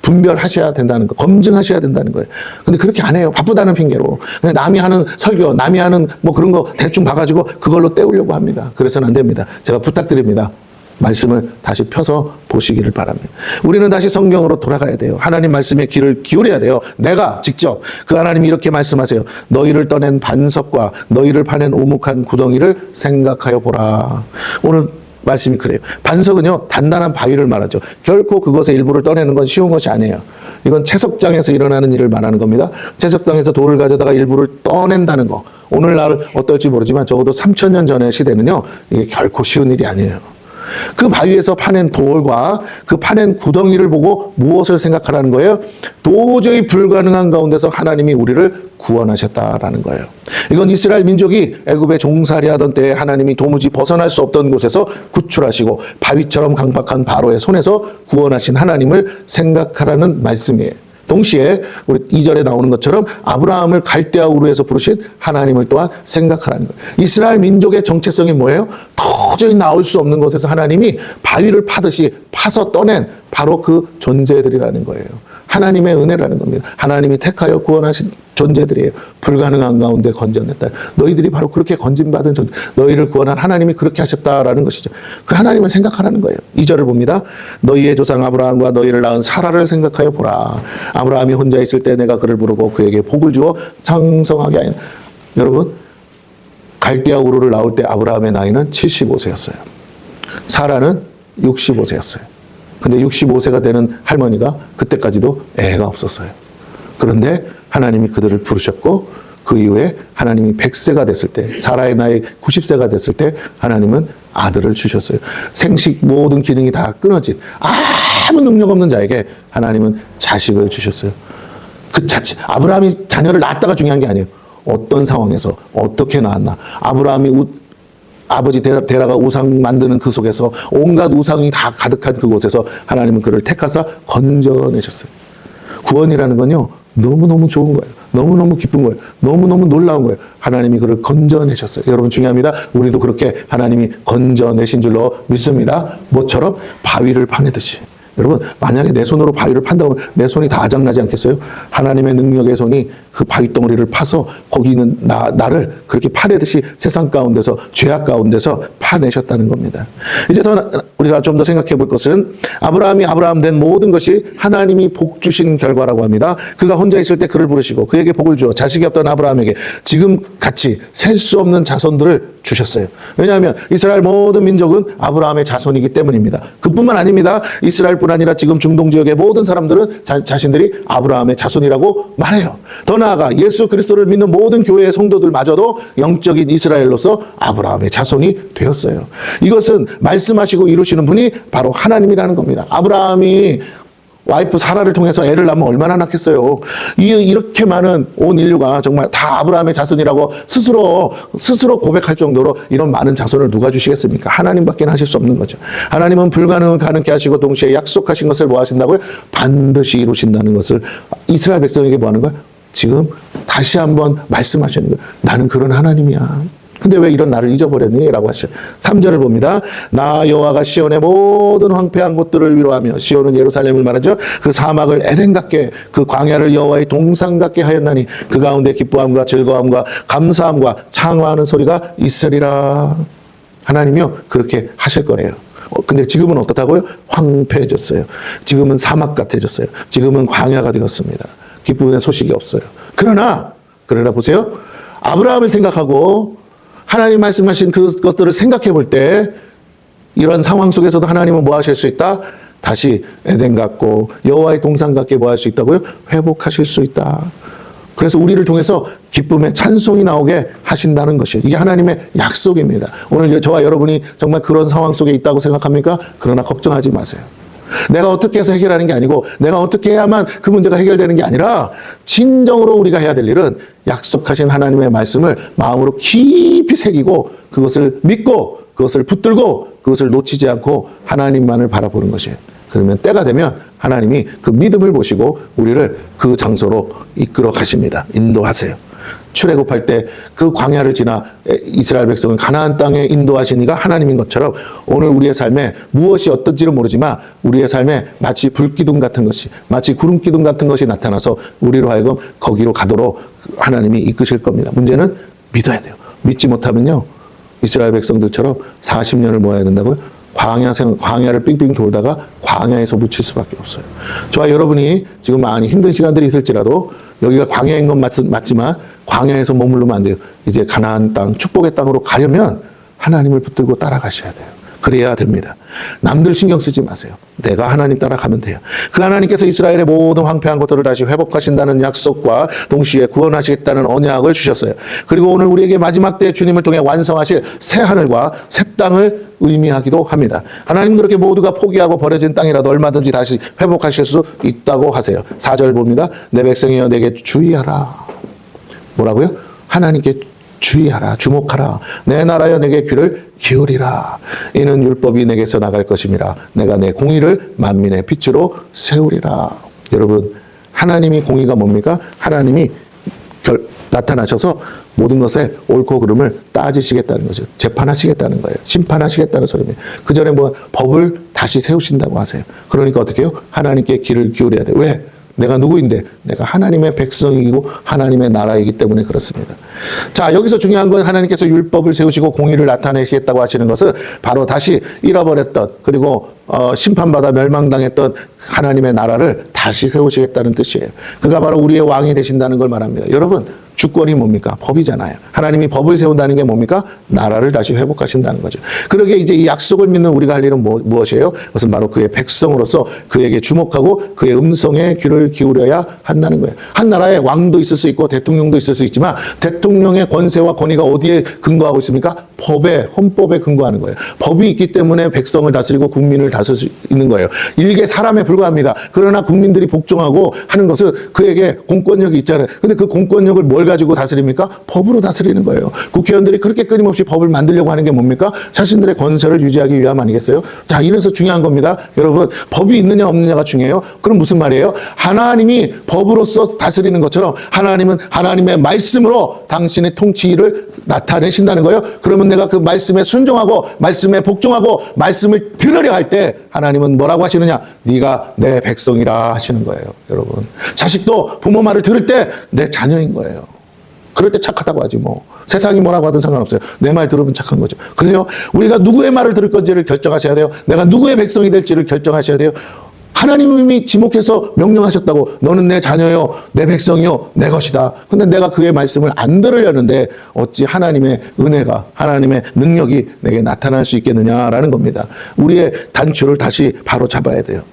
A: 분별하셔야 된다는 거, 검증하셔야 된다는 거예요. 근데 그렇게 안 해요. 바쁘다는 핑계로. 남이 하는 설교, 남이 하는 그런 거 대충 봐가지고 그걸로 때우려고 합니다. 그래서는 안 됩니다. 제가 부탁드립니다. 말씀을 다시 펴서 보시기를 바랍니다. 우리는 다시 성경으로 돌아가야 돼요. 하나님 말씀에 귀를 기울여야 돼요. 내가 직접 그 하나님이 이렇게 말씀하세요. 너희를 떠낸 반석과 너희를 파낸 오목한 구덩이를 생각하여 보라. 오늘 말씀이 그래요. 반석은요, 단단한 바위를 말하죠. 결코 그것의 일부를 떠내는 건 쉬운 것이 아니에요. 이건 채석장에서 일어나는 일을 말하는 겁니다. 채석장에서 돌을 가져다가 일부를 떠낸다는 거. 오늘날 어떨지 모르지만 적어도 3000년 전의 시대는요, 이게 결코 쉬운 일이 아니에요. 그 바위에서 파낸 돌과 그 파낸 구덩이를 보고 무엇을 생각하라는 거예요? 도저히 불가능한 가운데서 하나님이 우리를 구원하셨다라는 거예요. 이건 이스라엘 민족이 애굽에 종살이 하던 때에 하나님이 도무지 벗어날 수 없던 곳에서 구출하시고 바위처럼 강박한 바로의 손에서 구원하신 하나님을 생각하라는 말씀이에요. 동시에 우리 2절에 나오는 것처럼 아브라함을 갈대아 우르에서 부르신 하나님을 또한 생각하라는 거예요. 이스라엘 민족의 정체성이 뭐예요? 도저히 나올 수 없는 곳에서 하나님이 바위를 파듯이 파서 떠낸 바로 그 존재들이라는 거예요. 하나님의 은혜라는 겁니다. 하나님이 택하여 구원하신 존재들이에요. 불가능한 가운데 건져냈다. 너희들이 바로 그렇게 건진받은 존재, 너희를 구원한 하나님이 그렇게 하셨다라는 것이죠. 그 하나님을 생각하라는 거예요. 2절을 봅니다. 너희의 조상 아브라함과 너희를 낳은 사라를 생각하여 보라. 아브라함이 혼자 있을 때 내가 그를 부르고 그에게 복을 주어 장성하게 하였다. 여러분, 갈대아 우르를 낳을 때 아브라함의 나이는 75세였어요. 사라는 65세였어요. 근데 65세가 되는 할머니가 그때까지도 애가 없었어요. 그런데 하나님이 그들을 부르셨고 그 이후에 하나님이 100세가 됐을 때, 사라의 나이 90세가 됐을 때 하나님은 아들을 주셨어요. 생식 모든 기능이 다 끊어진 아무 능력 없는 자에게 하나님은 자식을 주셨어요. 그 자체, 아브라함이 자녀를 낳았다가 중요한 게 아니에요. 어떤 상황에서 어떻게 낳았나. 아브라함이 아버지 데라가 우상 만드는 그 속에서 온갖 우상이 다 가득한 그곳에서 하나님은 그를 택하사 건져내셨어요. 구원이라는 건요, 너무너무 좋은 거예요. 너무너무 기쁜 거예요. 너무너무 놀라운 거예요. 하나님이 그를 건져내셨어요. 여러분 중요합니다. 우리도 그렇게 하나님이 건져내신 줄로 믿습니다. 뭐처럼? 바위를 파내듯이. 여러분, 만약에 내 손으로 바위를 판다면 내 손이 다 아작나지 않겠어요? 하나님의 능력의 손이 그 바위 덩어리를 파서 거기 있는 나를 그렇게 파내듯이 세상 가운데서, 죄악 가운데서 파내셨다는 겁니다. 이제 우리가 좀 더 생각해 볼 것은 아브라함이 아브라함 된 모든 것이 하나님이 복 주신 결과라고 합니다. 그가 혼자 있을 때 그를 부르시고 그에게 복을 주어 자식이 없던 아브라함에게 지금 같이 셀 수 없는 자손들을 주셨어요. 왜냐하면 이스라엘 모든 민족은 아브라함의 자손이기 때문입니다. 그뿐만 아닙니다. 이스라엘뿐 아니라 지금 중동 지역의 모든 사람들은 자신들이 아브라함의 자손이라고 말해요. 더 나아가 예수 그리스도를 믿는 모든 교회의 성도들마저도 영적인 이스라엘로서 아브라함의 자손이 되었어요. 이것은 말씀하시고 이루시는 분이 바로 하나님이라는 겁니다. 아브라함이 와이프 사라를 통해서 애를 낳으면 얼마나 낳겠어요. 이렇게 많은 온 인류가 정말 다 아브라함의 자손이라고 스스로 고백할 정도로 이런 많은 자손을 누가 주시겠습니까? 하나님밖에 하실 수 없는 거죠. 하나님은 불가능을 가능케 하시고 동시에 약속하신 것을 뭐 하신다고요? 반드시 이루신다는 것을 이스라엘 백성에게 뭐 하는 거예요? 지금 다시 한번 말씀하시는 거예요. 나는 그런 하나님이야. 근데 왜 이런 나를 잊어버렸니? 라고 하셔요. 3절을 봅니다. 나 여호와가 시온의 모든 황폐한 곳들을 위로하며, 시온은 예루살렘을 말하죠. 그 사막을 에덴 같게, 그 광야를 여호와의 동산 같게 하였나니 그 가운데 기뻐함과 즐거움과 감사함과 창화하는 소리가 있으리라. 하나님이요, 그렇게 하실 거예요. 근데 지금은 어떻다고요? 황폐해졌어요. 지금은 사막 같아졌어요. 지금은 광야가 되었습니다. 기쁨의 소식이 없어요. 그러나 보세요. 아브라함을 생각하고 하나님 말씀하신 그것들을 생각해 볼 때 이런 상황 속에서도 하나님은 뭐 하실 수 있다? 다시 에덴 같고 여호와의 동산 같게 뭐 할 수 있다고요? 회복하실 수 있다. 그래서 우리를 통해서 기쁨의 찬송이 나오게 하신다는 것이, 이게 하나님의 약속입니다. 오늘 저와 여러분이 정말 그런 상황 속에 있다고 생각합니까? 그러나 걱정하지 마세요. 내가 어떻게 해서 해결하는 게 아니고 내가 어떻게 해야만 그 문제가 해결되는 게 아니라 진정으로 우리가 해야 될 일은 약속하신 하나님의 말씀을 마음으로 깊이 새기고 그것을 믿고 그것을 붙들고 그것을 놓치지 않고 하나님만을 바라보는 것이에요. 그러면 때가 되면 하나님이 그 믿음을 보시고 우리를 그 장소로 이끌어 가십니다. 인도하세요. 출애굽할 때 그 광야를 지나 이스라엘 백성을 가나안 땅에 인도하신 이가 하나님인 것처럼 오늘 우리의 삶에 무엇이 어떤지는 모르지만 우리의 삶에 마치 불기둥 같은 것이, 마치 구름기둥 같은 것이 나타나서 우리로 하여금 거기로 가도록 하나님이 이끄실 겁니다. 문제는 믿어야 돼요. 믿지 못하면요, 이스라엘 백성들처럼 40년을 모아야 된다고요? 광야를 빙빙 돌다가 광야에서 묻힐 수밖에 없어요. 저와 여러분이 지금 많이 힘든 시간들이 있을지라도 여기가 광야인 건 맞지만 광야에서 머무르면 안 돼요. 이제 가나안 땅, 축복의 땅으로 가려면 하나님을 붙들고 따라가셔야 돼요. 그래야 됩니다. 남들 신경 쓰지 마세요. 내가 하나님 따라 가면 돼요. 그 하나님께서 이스라엘의 모든 황폐한 것들을 다시 회복하신다는 약속과 동시에 구원하시겠다는 언약을 주셨어요. 그리고 오늘 우리에게 마지막 때 주님을 통해 완성하실 새 하늘과 새 땅을 의미하기도 합니다. 하나님 그렇게 모두가 포기하고 버려진 땅이라도 얼마든지 다시 회복하실 수 있다고 하세요. 4절 봅니다. 내 백성이여 내게 주의하라. 뭐라고요? 하나님께 주의하라, 주목하라. 내 나라여 내게 귀를 기울이라. 이는 율법이 내게서 나갈 것임이라. 내가 내 공의를 만민의 빛으로 세우리라. 여러분, 하나님이 공의가 뭡니까? 하나님이 나타나셔서 모든 것에 옳고 그름을 따지시겠다는 거죠. 재판하시겠다는 거예요. 심판하시겠다는 소리입니다. 그 전에 뭐 법을 다시 세우신다고 하세요. 그러니까 어떻게 해요? 하나님께 귀를 기울여야 돼요. 왜? 내가 누구인데? 내가 하나님의 백성이고 하나님의 나라이기 때문에 그렇습니다. 자, 여기서 중요한 건 하나님께서 율법을 세우시고 공의를 나타내시겠다고 하시는 것은 바로 다시 잃어버렸던 그리고 심판받아 멸망당했던 하나님의 나라를 다시 세우시겠다는 뜻이에요. 그가 바로 우리의 왕이 되신다는 걸 말합니다. 여러분, 주권이 뭡니까? 법이잖아요. 하나님이 법을 세운다는 게 뭡니까? 나라를 다시 회복하신다는 거죠. 그러게 이제 이 약속을 믿는 우리가 할 일은 무엇이에요? 그것은 바로 그의 백성으로서 그에게 주목하고 그의 음성에 귀를 기울여야 한다는 거예요. 한 나라에 왕도 있을 수 있고 대통령도 있을 수 있지만 대통령의 권세와 권위가 어디에 근거하고 있습니까? 법에, 헌법에 근거하는 거예요. 법이 있기 때문에 백성을 다스리고 국민을 다스릴 수 있는 거예요. 일개 사람에 불과합니다. 그러나 국민들이 복종하고 하는 것은 그에게 공권력이 있잖아요. 근데 그 공권력을 뭘 가지고 다스립니까? 법으로 다스리는 거예요. 국회의원들이 그렇게 끊임없이 법을 만들려고 하는 게 뭡니까? 자신들의 권세를 유지하기 위함 아니겠어요? 자, 이래서 중요한 겁니다. 여러분, 법이 있느냐 없느냐가 중요해요. 그럼 무슨 말이에요? 하나님이 법으로서 다스리는 것처럼 하나님은 하나님의 말씀으로 당신의 통치를 나타내신다는 거예요. 그러면 내가 그 말씀에 순종하고 말씀에 복종하고 말씀을 들으려 할 때 하나님은 뭐라고 하시느냐? 네가 내 백성이라 하시는 거예요. 여러분, 자식도 부모 말을 들을 때 내 자녀인 거예요. 그럴 때 착하다고 하지 뭐. 세상이 뭐라고 하든 상관없어요. 내 말 들으면 착한 거죠. 그래요. 우리가 누구의 말을 들을 건지를 결정하셔야 돼요. 내가 누구의 백성이 될지를 결정하셔야 돼요. 하나님이 지목해서 명령하셨다고. 너는 내 자녀요, 내 백성이요, 내 것이다. 근데 내가 그의 말씀을 안 들으려는데 어찌 하나님의 은혜가, 하나님의 능력이 내게 나타날 수 있겠느냐라는 겁니다. 우리의 단추를 다시 바로 잡아야 돼요.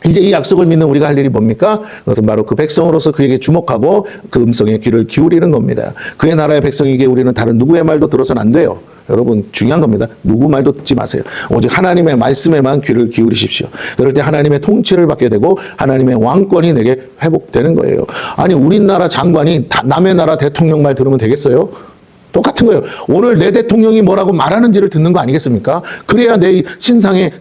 A: 이제 이 약속을 믿는 우리가 할 일이 뭡니까? 그것은 바로 그 백성으로서 그에게 주목하고 그 음성에 귀를 기울이는 겁니다. 그의 나라의 백성에게 우리는 다른 누구의 말도 들어서는 안 돼요. 여러분, 중요한 겁니다. 누구 말도 듣지 마세요. 오직 하나님의 말씀에만 귀를 기울이십시오. 그럴 때 하나님의 통치를 받게 되고 하나님의 왕권이 내게 회복되는 거예요. 아니, 우리나라 장관이 남의 나라 대통령 말 들으면 되겠어요? 똑같은 거예요. 오늘 내 대통령이 뭐라고 말하는지를 듣는 거 아니겠습니까? 그래야 내 신상의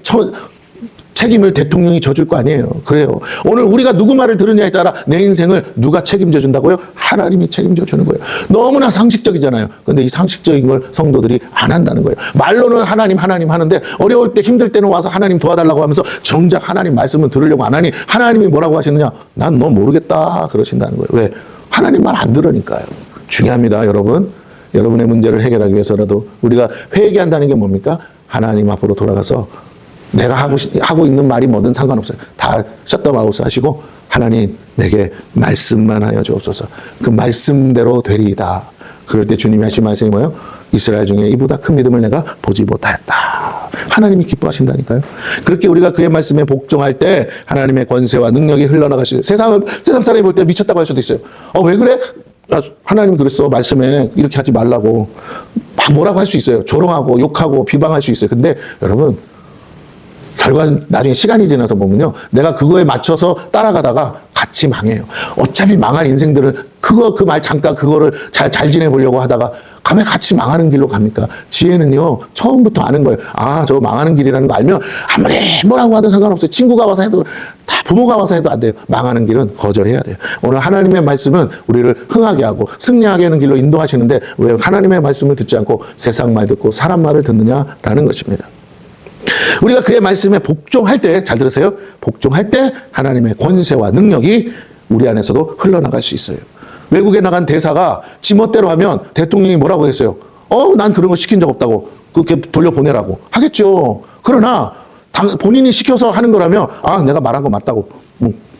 A: 책임을 대통령이 져줄 거 아니에요. 그래요. 오늘 우리가 누구 말을 들으냐에 따라 내 인생을 누가 책임져 준다고요? 하나님이 책임져 주는 거예요. 너무나 상식적이잖아요. 근데 이 상식적인 걸 성도들이 안 한다는 거예요. 말로는 하나님 하는데 어려울 때 힘들 때는 와서 하나님 도와달라고 하면서 정작 하나님 말씀을 들으려고 안 하니 하나님이 뭐라고 하시느냐? 난 너 모르겠다 그러신다는 거예요. 왜? 하나님 말 안 들으니까요. 중요합니다, 여러분. 여러분의 문제를 해결하기 위해서라도 우리가 회개한다는 게 뭡니까? 하나님 앞으로 돌아가서 내가 하고 있는 말이 뭐든 상관없어요. 다 셧다운아웃 하시고 하나님 내게 말씀만 하여 주옵소서. 그 말씀대로 되리이다. 그럴 때 주님이 하신 말씀이 뭐예요? 이스라엘 중에 이보다 큰 믿음을 내가 보지 못하였다. 하나님이 기뻐하신다니까요. 그렇게 우리가 그의 말씀에 복종할 때 하나님의 권세와 능력이 흘러나가시고 세상 사람이 볼 때 미쳤다고 할 수도 있어요. 왜 그래? 하나님 그랬어. 말씀에 이렇게 하지 말라고. 막 뭐라고 할 수 있어요. 조롱하고 욕하고 비방할 수 있어요. 근데 여러분, 결과는 나중에 시간이 지나서 보면요, 내가 그거에 맞춰서 따라가다가 같이 망해요. 어차피 망할 인생들을 그 말 잠깐 그거를 잘 지내보려고 하다가 가면 같이 망하는 길로 갑니까? 지혜는요, 처음부터 아는 거예요. 저 망하는 길이라는 거 알면 아무리 뭐라고 하든 상관없어요. 친구가 와서 해도, 다 부모가 와서 해도 안 돼요. 망하는 길은 거절해야 돼요. 오늘 하나님의 말씀은 우리를 흥하게 하고 승리하게 하는 길로 인도하시는데 왜 하나님의 말씀을 듣지 않고 세상 말 듣고 사람 말을 듣느냐라는 것입니다. 우리가 그의 말씀에 복종할 때, 잘 들으세요. 복종할 때 하나님의 권세와 능력이 우리 안에서도 흘러나갈 수 있어요. 외국에 나간 대사가 지멋대로 하면 대통령이 뭐라고 했어요? 난 그런 거 시킨 적 없다고. 그렇게 돌려보내라고 하겠죠. 그러나 본인이 시켜서 하는 거라면 내가 말한 거 맞다고.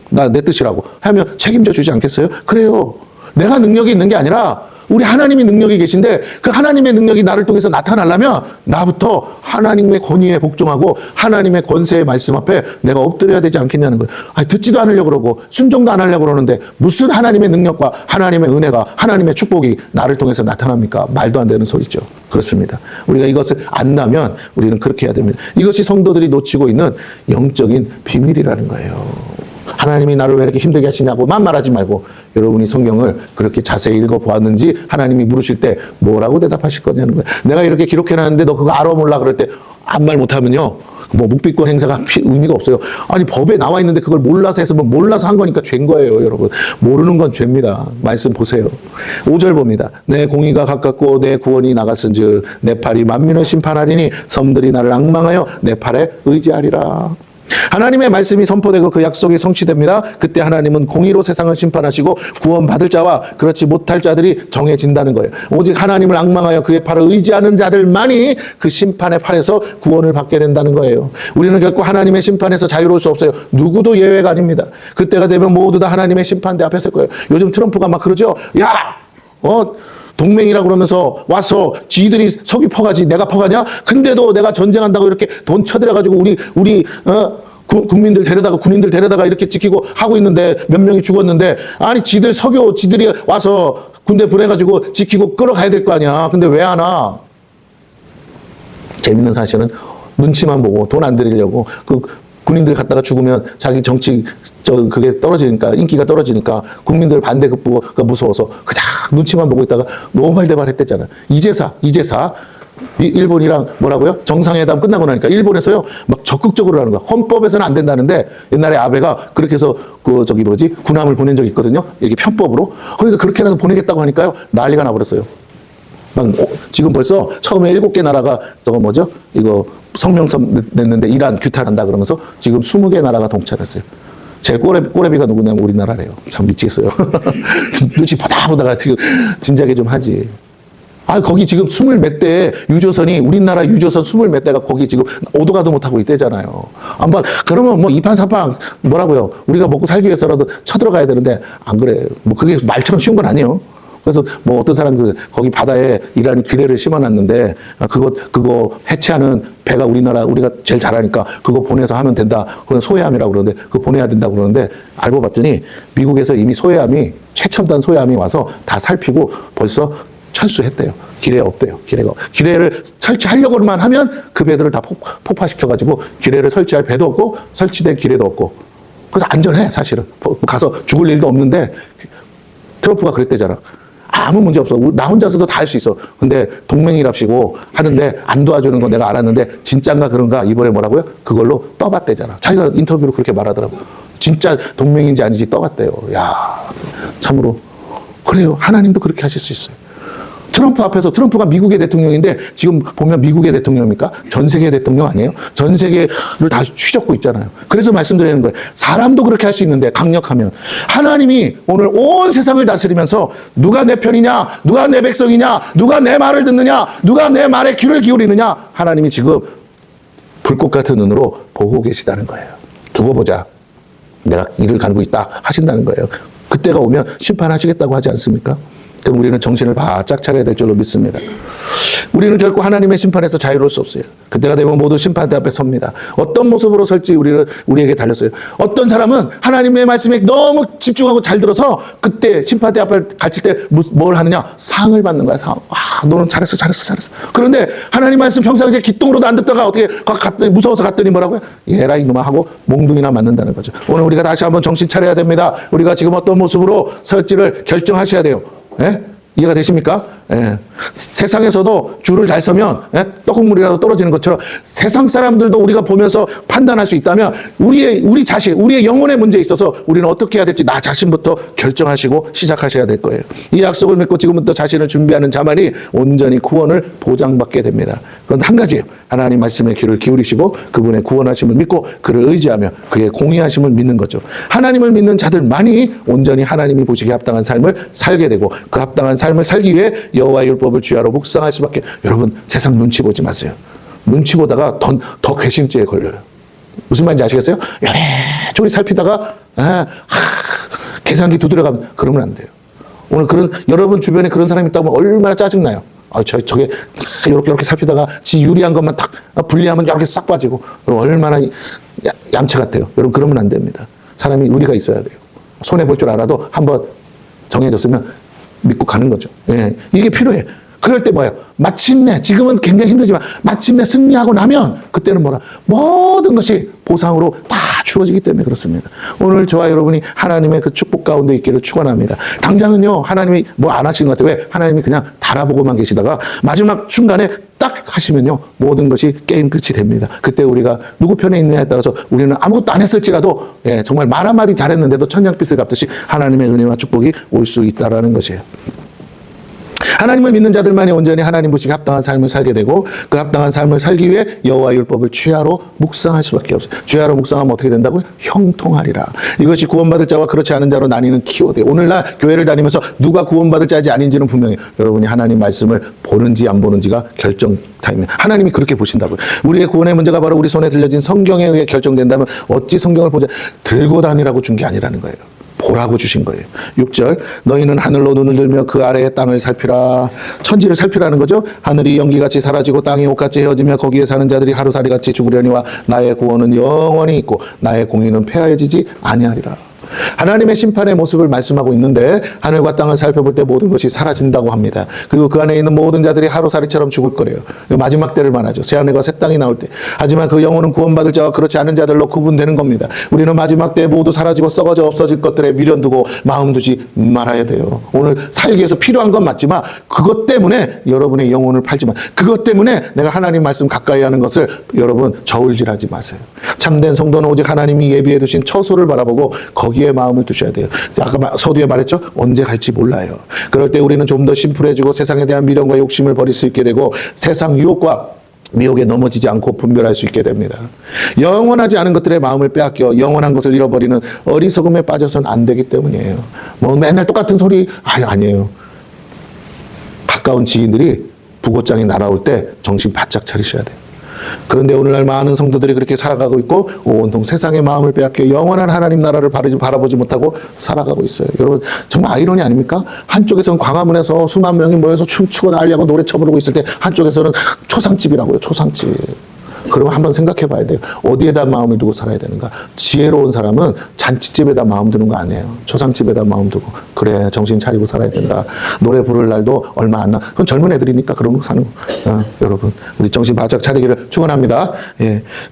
A: 내 뜻이라고 하면 책임져 주지 않겠어요? 그래요. 내가 능력이 있는 게 아니라 우리 하나님의 능력이 계신데 그 하나님의 능력이 나를 통해서 나타나려면 나부터 하나님의 권위에 복종하고 하나님의 권세의 말씀 앞에 내가 엎드려야 되지 않겠냐는 거예요. 아니, 듣지도 않으려고 그러고 순종도 안 하려고 그러는데 무슨 하나님의 능력과 하나님의 은혜가 하나님의 축복이 나를 통해서 나타납니까? 말도 안 되는 소리죠. 그렇습니다. 우리가 이것을 안다면 우리는 그렇게 해야 됩니다. 이것이 성도들이 놓치고 있는 영적인 비밀이라는 거예요. 하나님이 나를 왜 이렇게 힘들게 하시냐고만 말하지 말고 여러분이 성경을 그렇게 자세히 읽어보았는지 하나님이 물으실 때 뭐라고 대답하실 거냐는 거예요. 내가 이렇게 기록해놨는데 너 그거 알아 몰라 그럴 때 아무 말 못하면요. 뭐 묵비권 행사가 의미가 없어요. 아니 법에 나와 있는데 그걸 몰라서 해서 뭐 몰라서 한 거니까 죄인 거예요, 여러분. 모르는 건 죄입니다. 말씀 보세요. 5절 봅니다. 내 공의가 가깝고 내 구원이 나갔은즉 내 팔이 만민을 심판하리니 섬들이 나를 앙망하여 내 팔에 의지하리라. 하나님의 말씀이 선포되고 그 약속이 성취됩니다. 그때 하나님은 공의로 세상을 심판하시고 구원받을 자와 그렇지 못할 자들이 정해진다는 거예요. 오직 하나님을 앙망하여 그의 팔을 의지하는 자들만이 그 심판의 팔에서 구원을 받게 된다는 거예요. 우리는 결코 하나님의 심판에서 자유로울 수 없어요. 누구도 예외가 아닙니다. 그때가 되면 모두 다 하나님의 심판대 앞에 설 거예요. 요즘 트럼프가 막 그러죠. 야! 동맹이라고 그러면서 와서 지들이 석유 퍼가지 내가 퍼가냐? 근데도 내가 전쟁한다고 이렇게 돈 쳐들여가지고 우리 국민들 데려다가 군인들 데려다가 이렇게 지키고 하고 있는데 몇 명이 죽었는데 아니 지들이 와서 군대 보내가지고 지키고 끌어가야 될 거 아니야. 근데 왜 안 와? 재밌는 사실은 눈치만 보고 돈 안 들이려고 그 군인들 갔다가 죽으면 자기 정치 그게 떨어지니까 인기가 떨어지니까 국민들 반대 급부가 무서워서 그냥 눈치만 보고 있다가 노발대발 했댔잖아. 이제사 일본이랑 뭐라고요? 정상회담 끝나고 나니까 일본에서요 막 적극적으로 하는 거야. 헌법에서는 안 된다는데 옛날에 아베가 그렇게 해서 군함을 보낸 적이 있거든요. 이게 편법으로. 그러니까 그렇게라도 보내겠다고 하니까요 난리가 나버렸어요. 지금 벌써 처음에 7개 나라가 이거 성명서 냈는데 이란 규탄한다 그러면서 지금 20개 나라가 동참했어요. 제일 꼬레비가 누구냐면 우리나라래요. 참 미치겠어요. 눈치 보다가 지금 진작에 좀 하지. 거기 지금 20몇 대 유조선이 우리나라 유조선 20몇 대가 거기 지금 오도 가도 못하고 있대잖아요. 그러면 뭐 2판 3판 뭐라고요? 우리가 먹고 살기 위해서라도 쳐들어가야 되는데 안 그래. 뭐 그게 말처럼 쉬운 건 아니에요. 그래서 뭐 어떤 사람들 거기 바다에 이란이 기뢰를 심어놨는데 그거 해체하는 배가 우리가 제일 잘하니까 그거 보내서 하면 된다. 그건 소해함이라고 그러는데 그거 보내야 된다고 그러는데 알고 봤더니 미국에서 이미 최첨단 소해함이 와서 다 살피고 벌써 철수했대요. 기뢰가 없대요. 기뢰를 설치하려고만 하면 그 배들을 다 폭파시켜가지고 기뢰를 설치할 배도 없고 설치된 기뢰도 없고 그래서 안전해 사실은. 가서 죽을 일도 없는데 트럼프가 그랬대잖아. 아무 문제 없어. 나 혼자서도 다 할 수 있어. 근데 동맹이랍시고 하는데 안 도와주는 거 내가 알았는데 진짠가 그런가 이번에 뭐라고요? 그걸로 떠봤대잖아. 자기가 인터뷰로 그렇게 말하더라고. 진짜 동맹인지 아닌지 떠봤대요. 야, 참으로 그래요. 하나님도 그렇게 하실 수 있어요. 트럼프 앞에서 트럼프가 미국의 대통령인데 지금 보면 미국의 대통령입니까? 전 세계 대통령 아니에요? 전 세계를 다 휘젓고 있잖아요. 그래서 말씀드리는 거예요. 사람도 그렇게 할 수 있는데 강력하면 하나님이 오늘 온 세상을 다스리면서 누가 내 편이냐? 누가 내 백성이냐? 누가 내 말을 듣느냐? 누가 내 말에 귀를 기울이느냐? 하나님이 지금 불꽃 같은 눈으로 보고 계시다는 거예요. 두고 보자. 내가 일을 가누고 있다 하신다는 거예요. 그때가 오면 심판하시겠다고 하지 않습니까? 그럼 우리는 정신을 바짝 차려야 될 줄로 믿습니다. 우리는 결코 하나님의 심판에서 자유로울 수 없어요. 그때가 되면 모두 심판대 앞에 섭니다. 어떤 모습으로 설지 우리에게 달렸어요. 어떤 사람은 하나님의 말씀에 너무 집중하고 잘 들어서 그때 심판대 앞에 갇힐 때 뭘 하느냐? 상을 받는 거야. 상. 너는 잘했어. 그런데 하나님 말씀 평상시에 기똥으로도 안 듣다가 어떻게 갔더니 무서워서 갔더니 뭐라고요? 얘라 이놈아 하고 몽둥이나 맞는다는 거죠. 오늘 우리가 다시 한번 정신 차려야 됩니다. 우리가 지금 어떤 모습으로 설지를 결정하셔야 돼요. 예? 이해가 되십니까? 예. 세상에서도 줄을 잘 서면 떡국물이라도 떨어지는 것처럼 세상 사람들도 우리가 보면서 판단할 수 있다면 우리 자신, 우리의 영혼의 문제에 있어서 우리는 어떻게 해야 될지 나 자신부터 결정하시고 시작하셔야 될 거예요. 이 약속을 믿고 지금부터 자신을 준비하는 자만이 온전히 구원을 보장받게 됩니다. 그건 한 가지예요. 하나님 말씀에 귀를 기울이시고 그분의 구원하심을 믿고 그를 의지하며 그의 공의하심을 믿는 거죠. 하나님을 믿는 자들만이 온전히 하나님이 보시기에 합당한 삶을 살게 되고 그 합당한 삶을 살기 위해 여호와의 율법을 주야로 묵상할 수밖에. 여러분 세상 눈치 보지 마세요. 눈치 보다가 더 괘씸죄에 걸려요. 무슨 말인지 아시겠어요? 요리 살피다가 계산기 두드려가면 그러면 안 돼요. 오늘 여러분 주변에 그런 사람이 있다고 하면 얼마나 짜증나요. 저게 이렇게 살피다가 지 유리한 것만 딱 분리하면 이렇게 싹 빠지고 얼마나 얌체 같아요. 여러분 그러면 안 됩니다. 사람이 의리가 있어야 돼요. 손해 볼 줄 알아도 한번 정해졌으면 믿고 가는 거죠. 예, 이게 필요해. 그럴 때 뭐예요? 마침내 지금은 굉장히 힘들지만 마침내 승리하고 나면 그때는 뭐라 모든 것이 보상으로 다 주어지기 때문에 그렇습니다. 오늘 저와 여러분이 하나님의 그 축복 가운데 있기를 축원합니다. 당장은요 하나님이 뭐 안 하시는 것 같아요. 왜? 하나님이 그냥 달아보고만 계시다가 마지막 순간에 딱 하시면요 모든 것이 게임 끝이 됩니다. 그때 우리가 누구 편에 있느냐에 따라서 우리는 아무것도 안 했을지라도 정말 말 한마디 잘했는데도 천냥빚을 갚듯이 하나님의 은혜와 축복이 올 수 있다라는 것이에요. 하나님을 믿는 자들만이 온전히 하나님 보시기에 합당한 삶을 살게 되고 그 합당한 삶을 살기 위해 여호와의 율법을 주야로 묵상할 수밖에 없어요. 주야로 묵상하면 어떻게 된다고요? 형통하리라. 이것이 구원받을 자와 그렇지 않은 자로 나뉘는 키워드예요. 오늘날 교회를 다니면서 누가 구원받을 자인지 아닌지는 분명히 여러분이 하나님 말씀을 보는지 안 보는지가 결정 타임입니다. 하나님이 그렇게 보신다고요. 우리의 구원의 문제가 바로 우리 손에 들려진 성경에 의해 결정된다면 어찌 성경을 보자 들고 다니라고 준 게 아니라는 거예요. 보라고 주신 거예요. 6절 너희는 하늘로 눈을 들며 그 아래의 땅을 살피라. 천지를 살피라는 거죠. 하늘이 연기같이 사라지고 땅이 옷같이 헤어지며 거기에 사는 자들이 하루살이같이 죽으려니와 나의 구원은 영원히 있고 나의 공의는 폐하여지지 아니하리라. 하나님의 심판의 모습을 말씀하고 있는데 하늘과 땅을 살펴볼 때 모든 것이 사라진다고 합니다. 그리고 그 안에 있는 모든 자들이 하루살이처럼 죽을 거래요. 마지막 때를 말하죠. 새하늘과 새 땅이 나올 때. 하지만 그 영혼은 구원받을 자와 그렇지 않은 자들로 구분되는 겁니다. 우리는 마지막 때에 모두 사라지고 썩어져 없어질 것들에 미련 두고 마음 두지 말아야 돼요. 오늘 살기 위해서 필요한 건 맞지만 그것 때문에 여러분의 영혼을 팔지만 그것 때문에 내가 하나님 말씀 가까이 하는 것을 여러분 저울질하지 마세요. 참된 성도는 오직 하나님이 예비해 두신 처소를 바라보고 거기에 마음을 두셔야 돼요. 아까 서두에 말했죠. 언제 갈지 몰라요. 그럴 때 우리는 좀 더 심플해지고 세상에 대한 미련과 욕심을 버릴 수 있게 되고 세상 유혹과 미혹에 넘어지지 않고 분별할 수 있게 됩니다. 영원하지 않은 것들의 마음을 빼앗겨 영원한 것을 잃어버리는 어리석음에 빠져서는 안 되기 때문이에요. 뭐 맨날 똑같은 소리 아니에요. 가까운 지인들이 부고장이 날아올 때 정신 바짝 차리셔야 돼요. 그런데 오늘날 많은 성도들이 그렇게 살아가고 있고 온통 세상의 마음을 빼앗겨 영원한 하나님 나라를 바라보지 못하고 살아가고 있어요. 여러분 정말 아이러니 아닙니까? 한쪽에서는 광화문에서 수만 명이 모여서 춤추고 난리하고 노래 쳐부르고 있을 때 한쪽에서는 초상집이라고요. 초상집. 그러면 한번 생각해 봐야 돼요. 어디에다 마음을 두고 살아야 되는가? 지혜로운 사람은 잔치집에다 마음 두는 거 아니에요. 초상집에다 마음 두고 그래 정신 차리고 살아야 된다. 노래 부를 날도 얼마 안 나. 그건 젊은 애들이니까 그런 거 사는 거. 여러분 우리 정신 바짝 차리기를 축원합니다.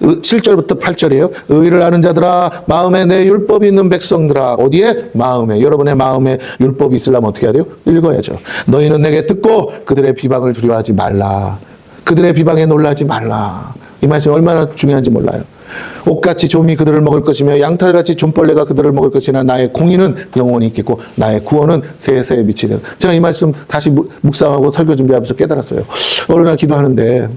A: 7절부터 8절이에요. 의를 아는 자들아 마음에 내 율법이 있는 백성들아. 어디에? 마음에. 여러분의 마음에 율법이 있으려면 어떻게 해야 돼요? 읽어야죠. 너희는 내게 듣고 그들의 비방을 두려워하지 말라. 그들의 비방에 놀라지 말라. 이 말씀이 얼마나 중요한지 몰라요. 옥같이 좀이 그들을 먹을 것이며 양털같이 좀벌레가 그들을 먹을 것이나 나의 공의는 영원히 있겠고 나의 구원은 세세에 미치리라. 제가 이 말씀 다시 묵상하고 설교 준비하면서 깨달았어요. 어느 날 기도하는데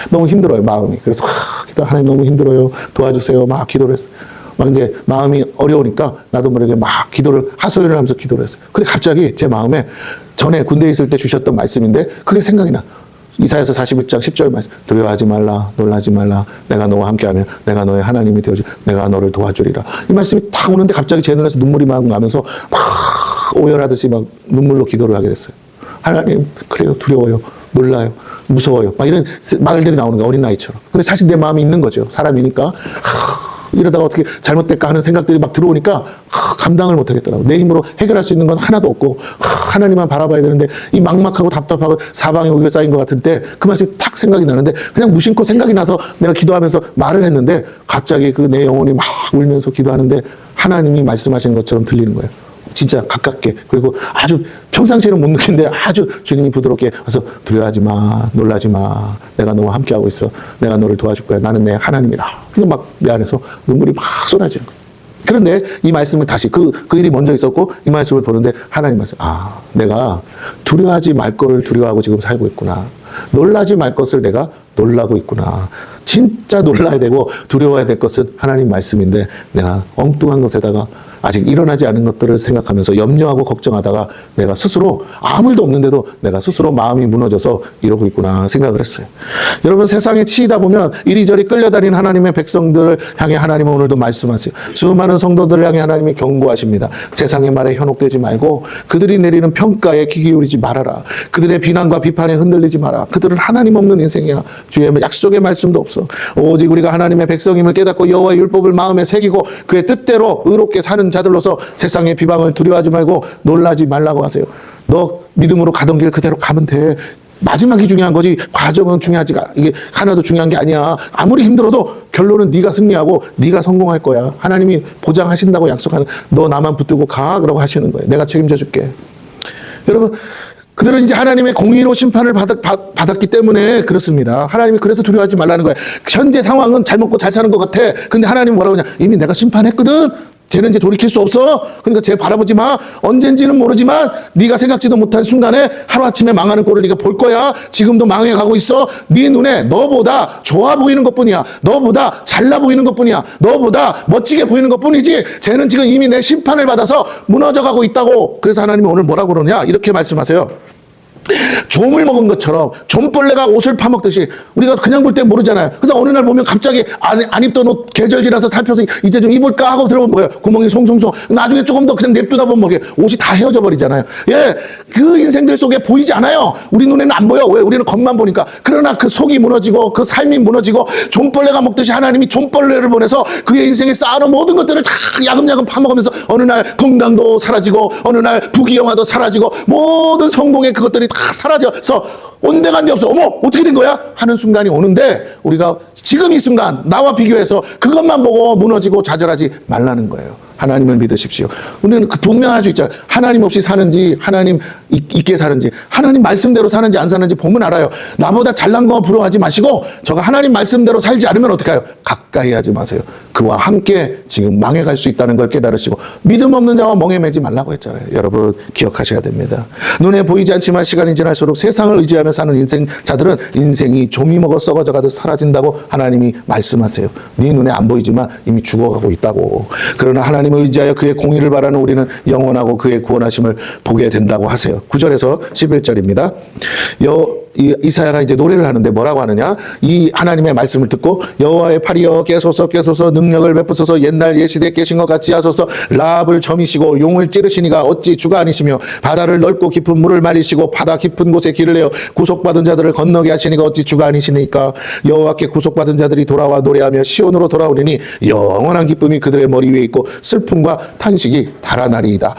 A: 너무 힘들어요 마음이. 그래서 기도 하나님 너무 힘들어요 도와주세요 막 기도를 했어요. 막 이제 마음이 어려우니까 나도 모르게 막 기도를 하소연을 하면서 기도를 했어요. 근데 갑자기 제 마음에 전에 군대에 있을 때 주셨던 말씀인데 그게 생각이 나. 이사야서 41장 10절 말씀. 두려워하지 말라 놀라지 말라 내가 너와 함께하면 내가 너의 하나님이 되어주 내가 너를 도와주리라. 이 말씀이 탁 오는데 갑자기 제 눈에서 눈물이 막 나면서 막 오열하듯이 막 눈물로 기도를 하게 됐어요. 하나님 그래요 두려워요 놀라요 무서워요 막 이런 말들이 나오는 거예요. 어린 나이처럼. 근데 사실 내 마음이 있는 거죠. 사람이니까 이러다가 어떻게 잘못될까 하는 생각들이 막 들어오니까 감당을 못하겠더라고요. 내 힘으로 해결할 수 있는 건 하나도 없고 하나님만 바라봐야 되는데 이 막막하고 답답하고 사방에 우리가 쌓인 것 같은 때 그 말씀이 탁 생각이 나는데 그냥 무심코 생각이 나서 내가 기도하면서 말을 했는데 갑자기 그 내 영혼이 막 울면서 기도하는데 하나님이 말씀하시는 것처럼 들리는 거예요. 진짜 가깝게. 그리고 아주 평상시에는 못 느끼는데 아주 주님이 부드럽게 와서 두려워하지 마 놀라지 마 내가 너와 함께하고 있어 내가 너를 도와줄 거야 나는 내 하나님이라. 그래서 막 내 안에서 눈물이 막 쏟아지는 거예요. 그런데 이 말씀을 다시 그 일이 먼저 있었고 이 말씀을 보는데 하나님 말씀 내가 두려워하지 말 거를 두려워하고 지금 살고 있구나. 놀라지 말 것을 내가 놀라고 있구나. 진짜 놀라야 되고 두려워야 될 것은 하나님 말씀인데 내가 엉뚱한 것에다가 아직 일어나지 않은 것들을 생각하면서 염려하고 걱정하다가 내가 스스로 아무 일도 없는데도 내가 스스로 마음이 무너져서 이러고 있구나 생각을 했어요. 여러분, 세상에 치이다 보면 이리저리 끌려다니는 하나님의 백성들을 향해 하나님은 오늘도 말씀하세요. 수많은 성도들을 향해 하나님이 경고하십니다. 세상의 말에 현혹되지 말고 그들이 내리는 평가에 귀 기울이지 말아라. 그들의 비난과 비판에 흔들리지 마라. 그들은 하나님 없는 인생이야. 주의 약속의 말씀도 없어. 오직 우리가 하나님의 백성임을 깨닫고 여호와의 율법을 마음에 새기고 그의 뜻대로 의롭게 사는 자들로서 세상의 비방을 두려워하지 말고 놀라지 말라고 하세요. 너 믿음으로 가던 길 그대로 가면 돼. 마지막이 중요한 거지 과정은 중요하지가, 이게 하나도 중요한 게 아니야. 아무리 힘들어도 결론은 네가 승리하고 네가 성공할 거야. 하나님이 보장하신다고 약속하는, 너 나만 붙들고 가 그러고 하시는 거예요. 내가 책임져 줄게. 여러분, 그들은 이제 하나님의 공의로 심판을 받았기 때문에 그렇습니다. 하나님이 그래서 두려워하지 말라는 거예요. 현재 상황은 잘 먹고 잘 사는 것 같아. 근데 하나님은 뭐라고 하냐? 이미 내가 심판했거든. 쟤는 이제 돌이킬 수 없어. 그러니까 쟤 바라보지 마. 언젠지는 모르지만 네가 생각지도 못한 순간에 하루아침에 망하는 꼴을 네가 볼 거야. 지금도 망해가고 있어. 네 눈에 너보다 좋아 보이는 것뿐이야. 너보다 잘나 보이는 것뿐이야. 너보다 멋지게 보이는 것뿐이지 쟤는 지금 이미 내 심판을 받아서 무너져가고 있다고. 그래서 하나님이 오늘 뭐라고 그러냐? 이렇게 말씀하세요. 좀을 먹은 것처럼 좀벌레가 옷을 파먹듯이 우리가 그냥 볼 때 모르잖아요. 그래서 어느 날 보면 갑자기 안 입던 옷 계절 지나서 살펴서 이제 좀 입을까 하고 들어보면 뭐예요? 구멍이 송송송. 나중에 조금 더 그냥 냅두다 보면 뭐게 옷이 다 헤어져 버리잖아요. 예, 그 인생들 속에 보이지 않아요. 우리 눈에는 안 보여. 왜? 우리는 겉만 보니까. 그러나 그 속이 무너지고 그 삶이 무너지고 좀벌레가 먹듯이 하나님이 좀벌레를 보내서 그의 인생에 쌓아놓은 모든 것들을 다 야금야금 파먹으면서 어느 날 건강도 사라지고 어느 날 부귀영화도 사라지고 모든 성공의 그것들이 다 사라져서 온데간데 없어. 어머, 어떻게 된 거야? 하는 순간이 오는데 우리가 지금 이 순간 나와 비교해서 그것만 보고 무너지고 좌절하지 말라는 거예요. 하나님을 믿으십시오. 우리는 그 분명할 수 있잖아요. 하나님 없이 사는지 하나님 있게 사는지, 하나님 말씀대로 사는지 안 사는지 보면 알아요. 나보다 잘난 거 부러워하지 마시고 저가 하나님 말씀대로 살지 않으면 어떡해요? 가까이 하지 마세요. 그와 함께 지금 망해갈 수 있다는 걸 깨달으시고 믿음 없는 자와 멍에 매지 말라고 했잖아요. 여러분 기억하셔야 됩니다. 눈에 보이지 않지만 시간이 지날수록 세상을 의지하며 사는 인생자들은 인생이 좀이 먹어 썩어져 가듯 사라진다고 하나님이 말씀하세요. 네 눈에 안 보이지만 이미 죽어가고 있다고. 그러나 하나님을 의지하여 그의 공의를 바라는 우리는 영원하고 그의 구원하심을 보게 된다고 하세요. 9절에서 11절입니다. 이사야가 이제 노래를 하는데 뭐라고 하느냐? 이 하나님의 말씀을 듣고 여호와의 팔이여 깨소서 깨소서 능력을 베푸소서 옛날 예시대에 깨신 것 같이 하소서 라합을 점이시고 용을 찌르시니가 어찌 주가 아니시며 바다를 넓고 깊은 물을 말리시고 바다 깊은 곳에 길을 내어 구속받은 자들을 건너게 하시니가 어찌 주가 아니시니까 여호와께 구속받은 자들이 돌아와 노래하며 시온으로 돌아오리니 영원한 기쁨이 그들의 머리 위에 있고 슬픔과 탄식이 달아나리이다.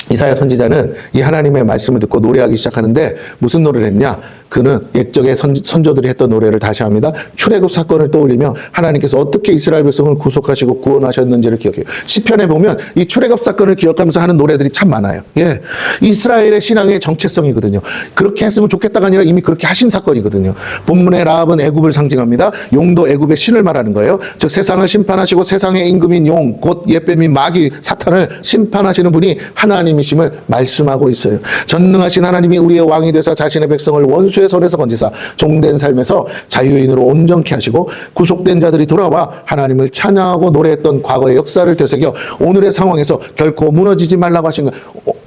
A: 이사야 선지자는 이 하나님의 말씀을 듣고 노래하기 시작하는데 무슨 노래를 했냐? 그는 옛적의 선조들이 했던 노래를 다시 합니다. 출애굽 사건을 떠올리며 하나님께서 어떻게 이스라엘 백성을 구속하시고 구원하셨는지를 기억해요. 시편에 보면 이 출애굽 사건을 기억하면서 하는 노래들이 참 많아요. 예, 이스라엘의 신앙의 정체성이거든요. 그렇게 했으면 좋겠다가 아니라 이미 그렇게 하신 사건이거든요. 본문의 라합은 애굽을 상징합니다. 용도 애굽의 신을 말하는 거예요. 즉 세상을 심판하시고 세상의 임금인 용, 곧 옛뱀인 마귀 사탄을 심판하시는 분이 하나님이심을 말씀하고 있어요. 전능하신 하나님이 우리의 왕이 되사 자신의 백성을 원수의 손에서 건지사 종된 삶에서 자유인으로 온전케 하시고 구속된 자들이 돌아와 하나님을 찬양하고 노래했던 과거의 역사를 되새겨 오늘의 상황에서 결코 무너지지 말라고 하신 거예요.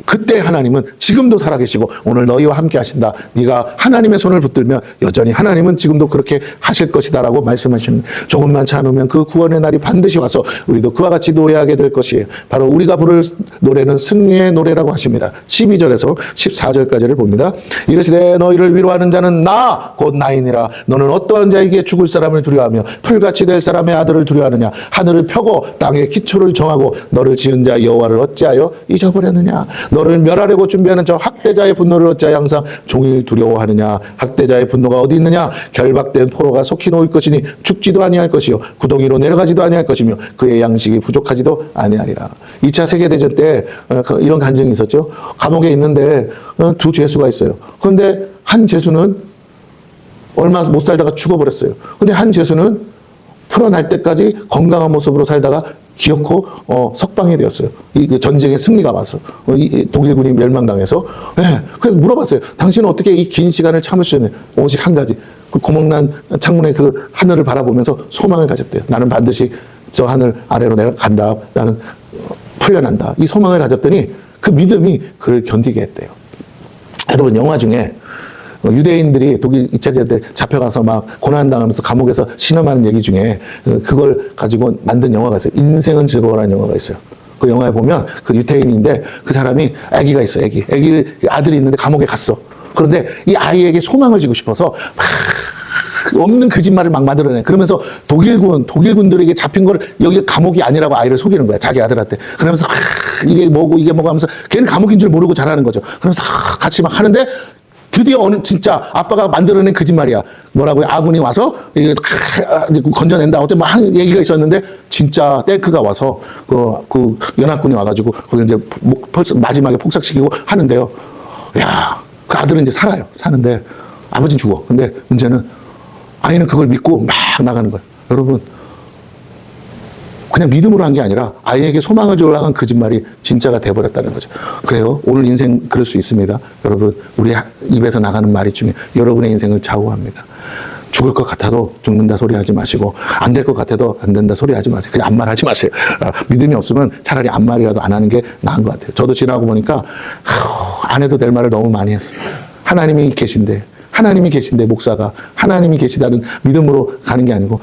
A: 그때 하나님은 지금도 살아계시고 오늘 너희와 함께 하신다. 네가 하나님의 손을 붙들면 여전히 하나님은 지금도 그렇게 하실 것이다 라고 말씀하시는, 조금만 참으면 그 구원의 날이 반드시 와서 우리도 그와 같이 노래하게 될 것이에요. 바로 우리가 부를 노래는 승리의 노래라고 하십니다. 12절에서 14절까지를 봅니다. 이르시되 너희를 위로하는 자는 나 곧 나이니라. 너는 어떠한 자에게 죽을 사람을 두려워하며 풀같이 될 사람의 아들을 두려워하느냐. 하늘을 펴고 땅에 기초를 정하고 너를 지은 자 여호와를 어찌하여 잊어버렸느냐. 너를 멸하려고 준비하는 저 학대자의 분노를 어찌하여 항상 종일 두려워하느냐. 학대자의 분노가 어디 있느냐. 결박된 포로가 속히 놓일 것이니 죽지도 아니할 것이요 구덩이로 내려가지도 아니할 것이며 그의 양식이 부족하지도 아니하리라. 2차 세계대전 때 이런 간증이 있었죠. 감옥에 있는데 두 죄수가 있어요. 그런데 한 죄수는 얼마 못 살다가 죽어버렸어요. 근데 한 죄수는 풀어날 때까지 건강한 모습으로 살다가 기어코 석방이 되었어요. 이 전쟁의 승리가 와서 이 독일군이 멸망당해서. 네, 그래서 물어봤어요. 당신은 어떻게 이 긴 시간을 참을 수 있는? 오직 한 가지. 그 구멍난 창문의 그 하늘을 바라보면서 소망을 가졌대요. 나는 반드시 저 하늘 아래로 내려간다. 나는 풀려난다. 이 소망을 가졌더니 그 믿음이 그를 견디게 했대요. 여러분, 영화 중에 유대인들이 독일 2차 대전 때 잡혀가서 막 고난당하면서 감옥에서 신음하는 얘기 중에 그걸 가지고 만든 영화가 있어요. 인생은 즐거워라는 영화가 있어요. 그 영화에 보면 그 유태인인데 그 사람이 아기가 있어. 아기 아들이 있는데 감옥에 갔어. 그런데 이 아이에게 소망을 주고 싶어서 막 없는 거짓말을 막 만들어내. 그러면서 독일군들에게 잡힌 걸 여기 감옥이 아니라고 아이를 속이는 거야. 자기 아들한테. 그러면서 이게 뭐고 하면서 걔는 감옥인 줄 모르고 잘하는 거죠. 그러면서 같이 막 하는데 드디어 진짜 아빠가 만들어낸 거짓말이야. 뭐라고요? 아군이 와서 건져낸다. 어때 막 얘기가 있었는데 진짜 탱크가 와서 그 연합군이 와가지고 거기 이제 마지막에 폭삭시키고 하는데요. 야, 그 아들은 이제 살아요. 사는데 아버지는 죽어. 근데 문제는 아이는 그걸 믿고 막 나가는 거예요. 여러분, 그냥 믿음으로 한 게 아니라 아이에게 소망을 주려고 한 거짓말이 진짜가 돼버렸다는 거죠. 그래요. 오늘 인생 그럴 수 있습니다. 여러분, 우리 입에서 나가는 말이 중에 여러분의 인생을 좌우합니다. 죽을 것 같아도 죽는다 소리 하지 마시고, 안 될 것 같아도 안 된다 소리 하지 마세요. 그냥 아무 말 하지 마세요. 믿음이 없으면 차라리 아무 말이라도 안 하는 게 나은 것 같아요. 저도 지나고 보니까 안 해도 될 말을 너무 많이 했어요. 하나님이 계신데 목사가 하나님이 계시다는 믿음으로 가는 게 아니고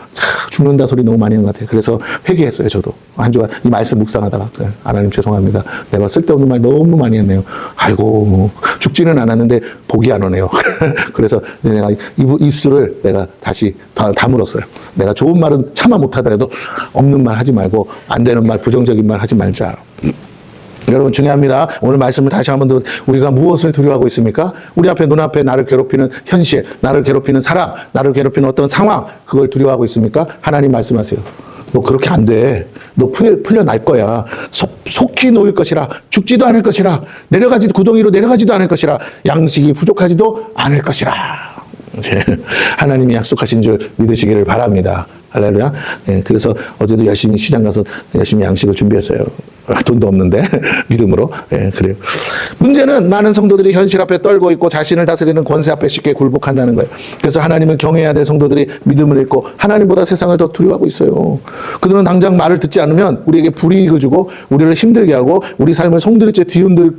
A: 죽는다 소리 너무 많이 하는 것 같아요. 그래서 회개했어요. 저도 한 주간 이 말씀 묵상하다가 하나님 죄송합니다. 내가 쓸데없는 말 너무 많이 했네요. 아이고 죽지는 않았는데 복이 안 오네요. 그래서 내가 입술을 내가 다시 다물었어요. 내가 좋은 말은 차마 못하더라도 없는 말 하지 말고 안 되는 말 부정적인 말 하지 말자. 여러분 중요합니다. 오늘 말씀을 다시 한번 더 우리가 무엇을 두려워하고 있습니까? 우리 앞에 눈앞에 나를 괴롭히는 현실, 나를 괴롭히는 사람, 나를 괴롭히는 어떤 상황, 그걸 두려워하고 있습니까? 하나님 말씀하세요. 너 그렇게 안 돼. 너 풀려날 거야. 속히 놓일 것이라. 죽지도 않을 것이라. 구덩이로 내려가지도 않을 것이라. 양식이 부족하지도 않을 것이라. 하나님이 약속하신 줄 믿으시기를 바랍니다. 할렐루야. 네, 그래서 어제도 열심히 시장 가서 열심히 양식을 준비했어요. 돈도 없는데 믿음으로. 예, 그래요. 문제는 많은 성도들이 현실 앞에 떨고 있고 자신을 다스리는 권세 앞에 쉽게 굴복한다는 거예요. 그래서 하나님을 경외해야 될 성도들이 믿음을 잃고 하나님보다 세상을 더 두려워하고 있어요. 그들은 당장 말을 듣지 않으면 우리에게 불이익을 주고 우리를 힘들게 하고 우리 삶을 송두리째 뒤흔들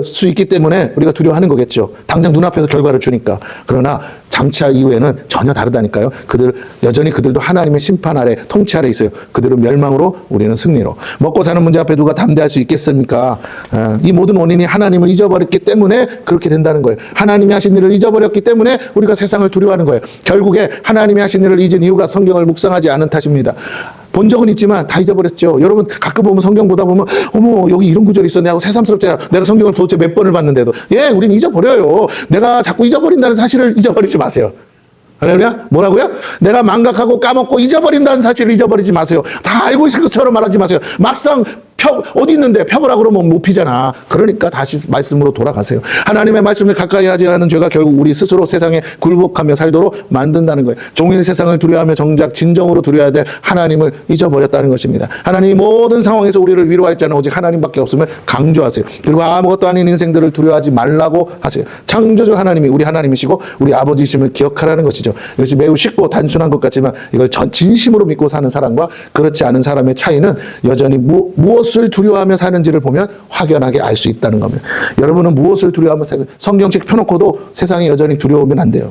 A: 수 있기 때문에 우리가 두려워하는 거겠죠. 당장 눈앞에서 결과를 주니까. 그러나 장차 이후에는 전혀 다르다니까요. 여전히 그들도 하나님의 심판 아래, 통치 아래 있어요. 그들은 멸망으로, 우리는 승리로. 먹고 사는 문제 앞에 누가 담대할 수 있겠습니까? 이 모든 원인이 하나님을 잊어버렸기 때문에 그렇게 된다는 거예요. 하나님이 하신 일을 잊어버렸기 때문에 우리가 세상을 두려워하는 거예요. 결국에 하나님이 하신 일을 잊은 이유가 성경을 묵상하지 않은 탓입니다. 본 적은 있지만 다 잊어버렸죠. 여러분 가끔 보면 성경 보다 보면 어머 여기 이런 구절이 있었네 하고 새삼스럽잖아요. 내가 성경을 도대체 몇 번을 봤는데도 우린 잊어버려요. 내가 자꾸 잊어버린다는 사실을 잊어버리지 마세요. 할렐루야? 뭐라고요? 내가 망각하고 까먹고 잊어버린다는 사실을 잊어버리지 마세요. 다 알고 있을 것처럼 말하지 마세요. 막상 어디 있는데 펴보라 그러면 못 피잖아. 그러니까 다시 말씀으로 돌아가세요. 하나님의 말씀을 가까이 하지 않은 죄가 결국 우리 스스로 세상에 굴복하며 살도록 만든다는 거예요. 종일 세상을 두려워하며 정작 진정으로 두려워야 될 하나님을 잊어버렸다는 것입니다. 하나님이 모든 상황에서 우리를 위로할 자는 오직 하나님밖에 없음을 강조하세요. 그리고 아무것도 아닌 인생들을 두려워하지 말라고 하세요. 창조주 하나님이 우리 하나님이시고 우리 아버지이심을 기억하라는 것이죠. 이것이 매우 쉽고 단순한 것 같지만 이걸 진심으로 믿고 사는 사람과 그렇지 않은 사람의 차이는 여전히 무엇을 두려워하며 사는지를 보면 확연하게 알 수 있다는 겁니다. 여러분은 무엇을 두려워하며 사는지 성경책 펴놓고도 세상이 여전히 두려우면 안 돼요.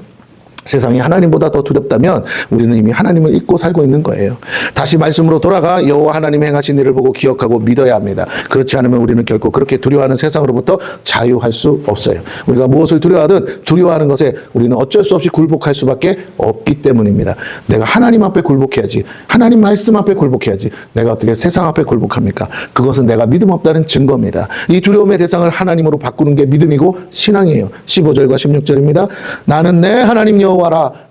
A: 세상이 하나님보다 더 두렵다면 우리는 이미 하나님을 잊고 살고 있는 거예요. 다시 말씀으로 돌아가 여호와 하나님이 행하신 일을 보고 기억하고 믿어야 합니다. 그렇지 않으면 우리는 결코 그렇게 두려워하는 세상으로부터 자유할 수 없어요. 우리가 무엇을 두려워하든 두려워하는 것에 우리는 어쩔 수 없이 굴복할 수밖에 없기 때문입니다. 내가 하나님 앞에 굴복해야지. 하나님 말씀 앞에 굴복해야지. 내가 어떻게 세상 앞에 굴복합니까? 그것은 내가 믿음 없다는 증거입니다. 이 두려움의 대상을 하나님으로 바꾸는 게 믿음이고 신앙이에요. 15절과 16절입니다. 나는 내 하나님 여호와라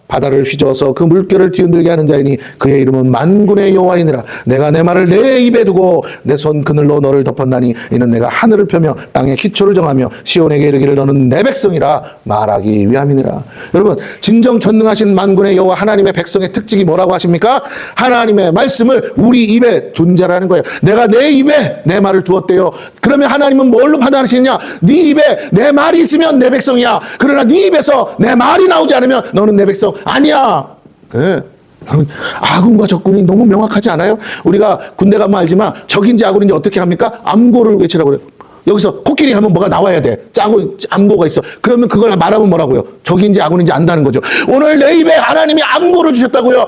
A: 바다를 휘저어서 그 물결을 뒤흔들게 하는 자이니 그의 이름은 만군의 여호와이니라. 내가 내 말을 내 입에 두고 내 손 그늘로 너를 덮었나니 이는 내가 하늘을 펴며 땅에 기초를 정하며 시온에게 이르기를 너는 내 백성이라 말하기 위함이니라. 여러분 진정 전능하신 만군의 여호와 하나님의 백성의 특징이 뭐라고 하십니까? 하나님의 말씀을 우리 입에 둔 자라는 거예요. 내가 내 입에 내 말을 두었대요. 그러면 하나님은 뭘로 판단하시느냐? 네 입에 내 말이 있으면 내 백성이야. 그러나 네 입에서 내 말이 나오지 않으면 너는 내 백성 아니야. 네. 여러분, 아군과 적군이 너무 명확하지 않아요? 우리가 군대 가면 알지만 적인지 아군인지 어떻게 합니까? 암고를 외치라고 그래요. 여기서 코끼리 하면 뭐가 나와야 돼. 짜고 암고가 있어. 그러면 그걸 말하면 뭐라고요? 적인지 아군인지 안다는 거죠. 오늘 내 입에 하나님이 암고를 주셨다고요.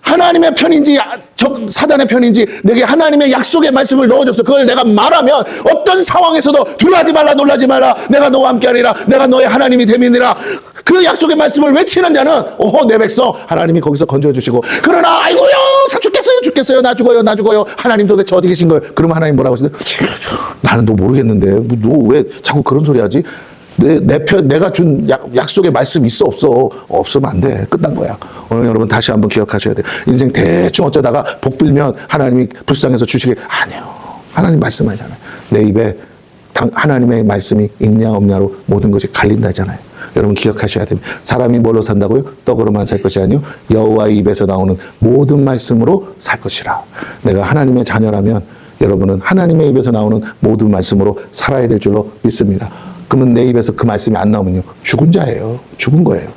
A: 하나님의 편인지 사단의 편인지 내게 하나님의 약속의 말씀을 넣어줘서 그걸 내가 말하면 어떤 상황에서도 두려워하지 말라, 놀라지 말라, 내가 너와 함께하리라, 내가 너의 하나님이 됨이니라. 그 약속의 말씀을 외치는 자는 오호 내 백성 하나님이 거기서 건져주시고, 그러나 아이고요 죽겠어요 나 죽어요 하나님 도대체 어디 계신 거예요? 그러면 하나님 뭐라고 하시나요? 나는 너 모르겠는데 너 왜 자꾸 그런 소리 하지? 내가 준 약속의 말씀 있어 없어? 없으면 안 돼. 끝난 거야. 오늘 여러분 다시 한번 기억하셔야 돼요. 인생 대충 어쩌다가 복 빌면 하나님이 불쌍해서 주시게, 아니요. 하나님 말씀하잖아요. 내 입에 하나님의 말씀이 있냐 없냐로 모든 것이 갈린다잖아요. 여러분 기억하셔야 됩니다. 사람이 뭘로 산다고요? 떡으로만 살 것이 아니요 여호와의 입에서 나오는 모든 말씀으로 살 것이라. 내가 하나님의 자녀라면 여러분은 하나님의 입에서 나오는 모든 말씀으로 살아야 될 줄로 믿습니다. 그러면 내 입에서 그 말씀이 안 나오면요 죽은 자예요. 죽은 거예요.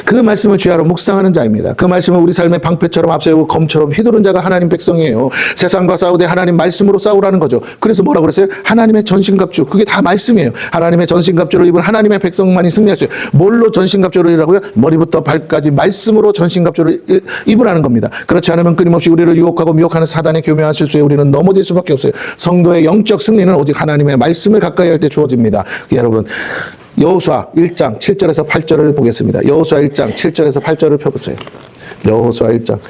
A: 그 말씀을 주야로 묵상하는 자입니다. 그 말씀을 우리 삶의 방패처럼 앞세우고 검처럼 휘두른 자가 하나님 백성이에요. 세상과 싸우되 하나님 말씀으로 싸우라는 거죠. 그래서 뭐라고 그랬어요? 하나님의 전신갑주. 그게 다 말씀이에요. 하나님의 전신갑주를 입은 하나님의 백성만이 승리했어요. 뭘로 전신갑주를 입으라고요? 머리부터 발까지 말씀으로 전신갑주를 입으라는 겁니다. 그렇지 않으면 끊임없이 우리를 유혹하고 미혹하는 사단의 교묘한 실수에 우리는 넘어질 수밖에 없어요. 성도의 영적 승리는 오직 하나님의 말씀을 가까이 할 때 주어집니다. 여러분, 여호수아 1장 7절에서 8절을 보겠습니다. 여호수아 1장 7절에서 8절을 펴보세요. 여호수아 1장.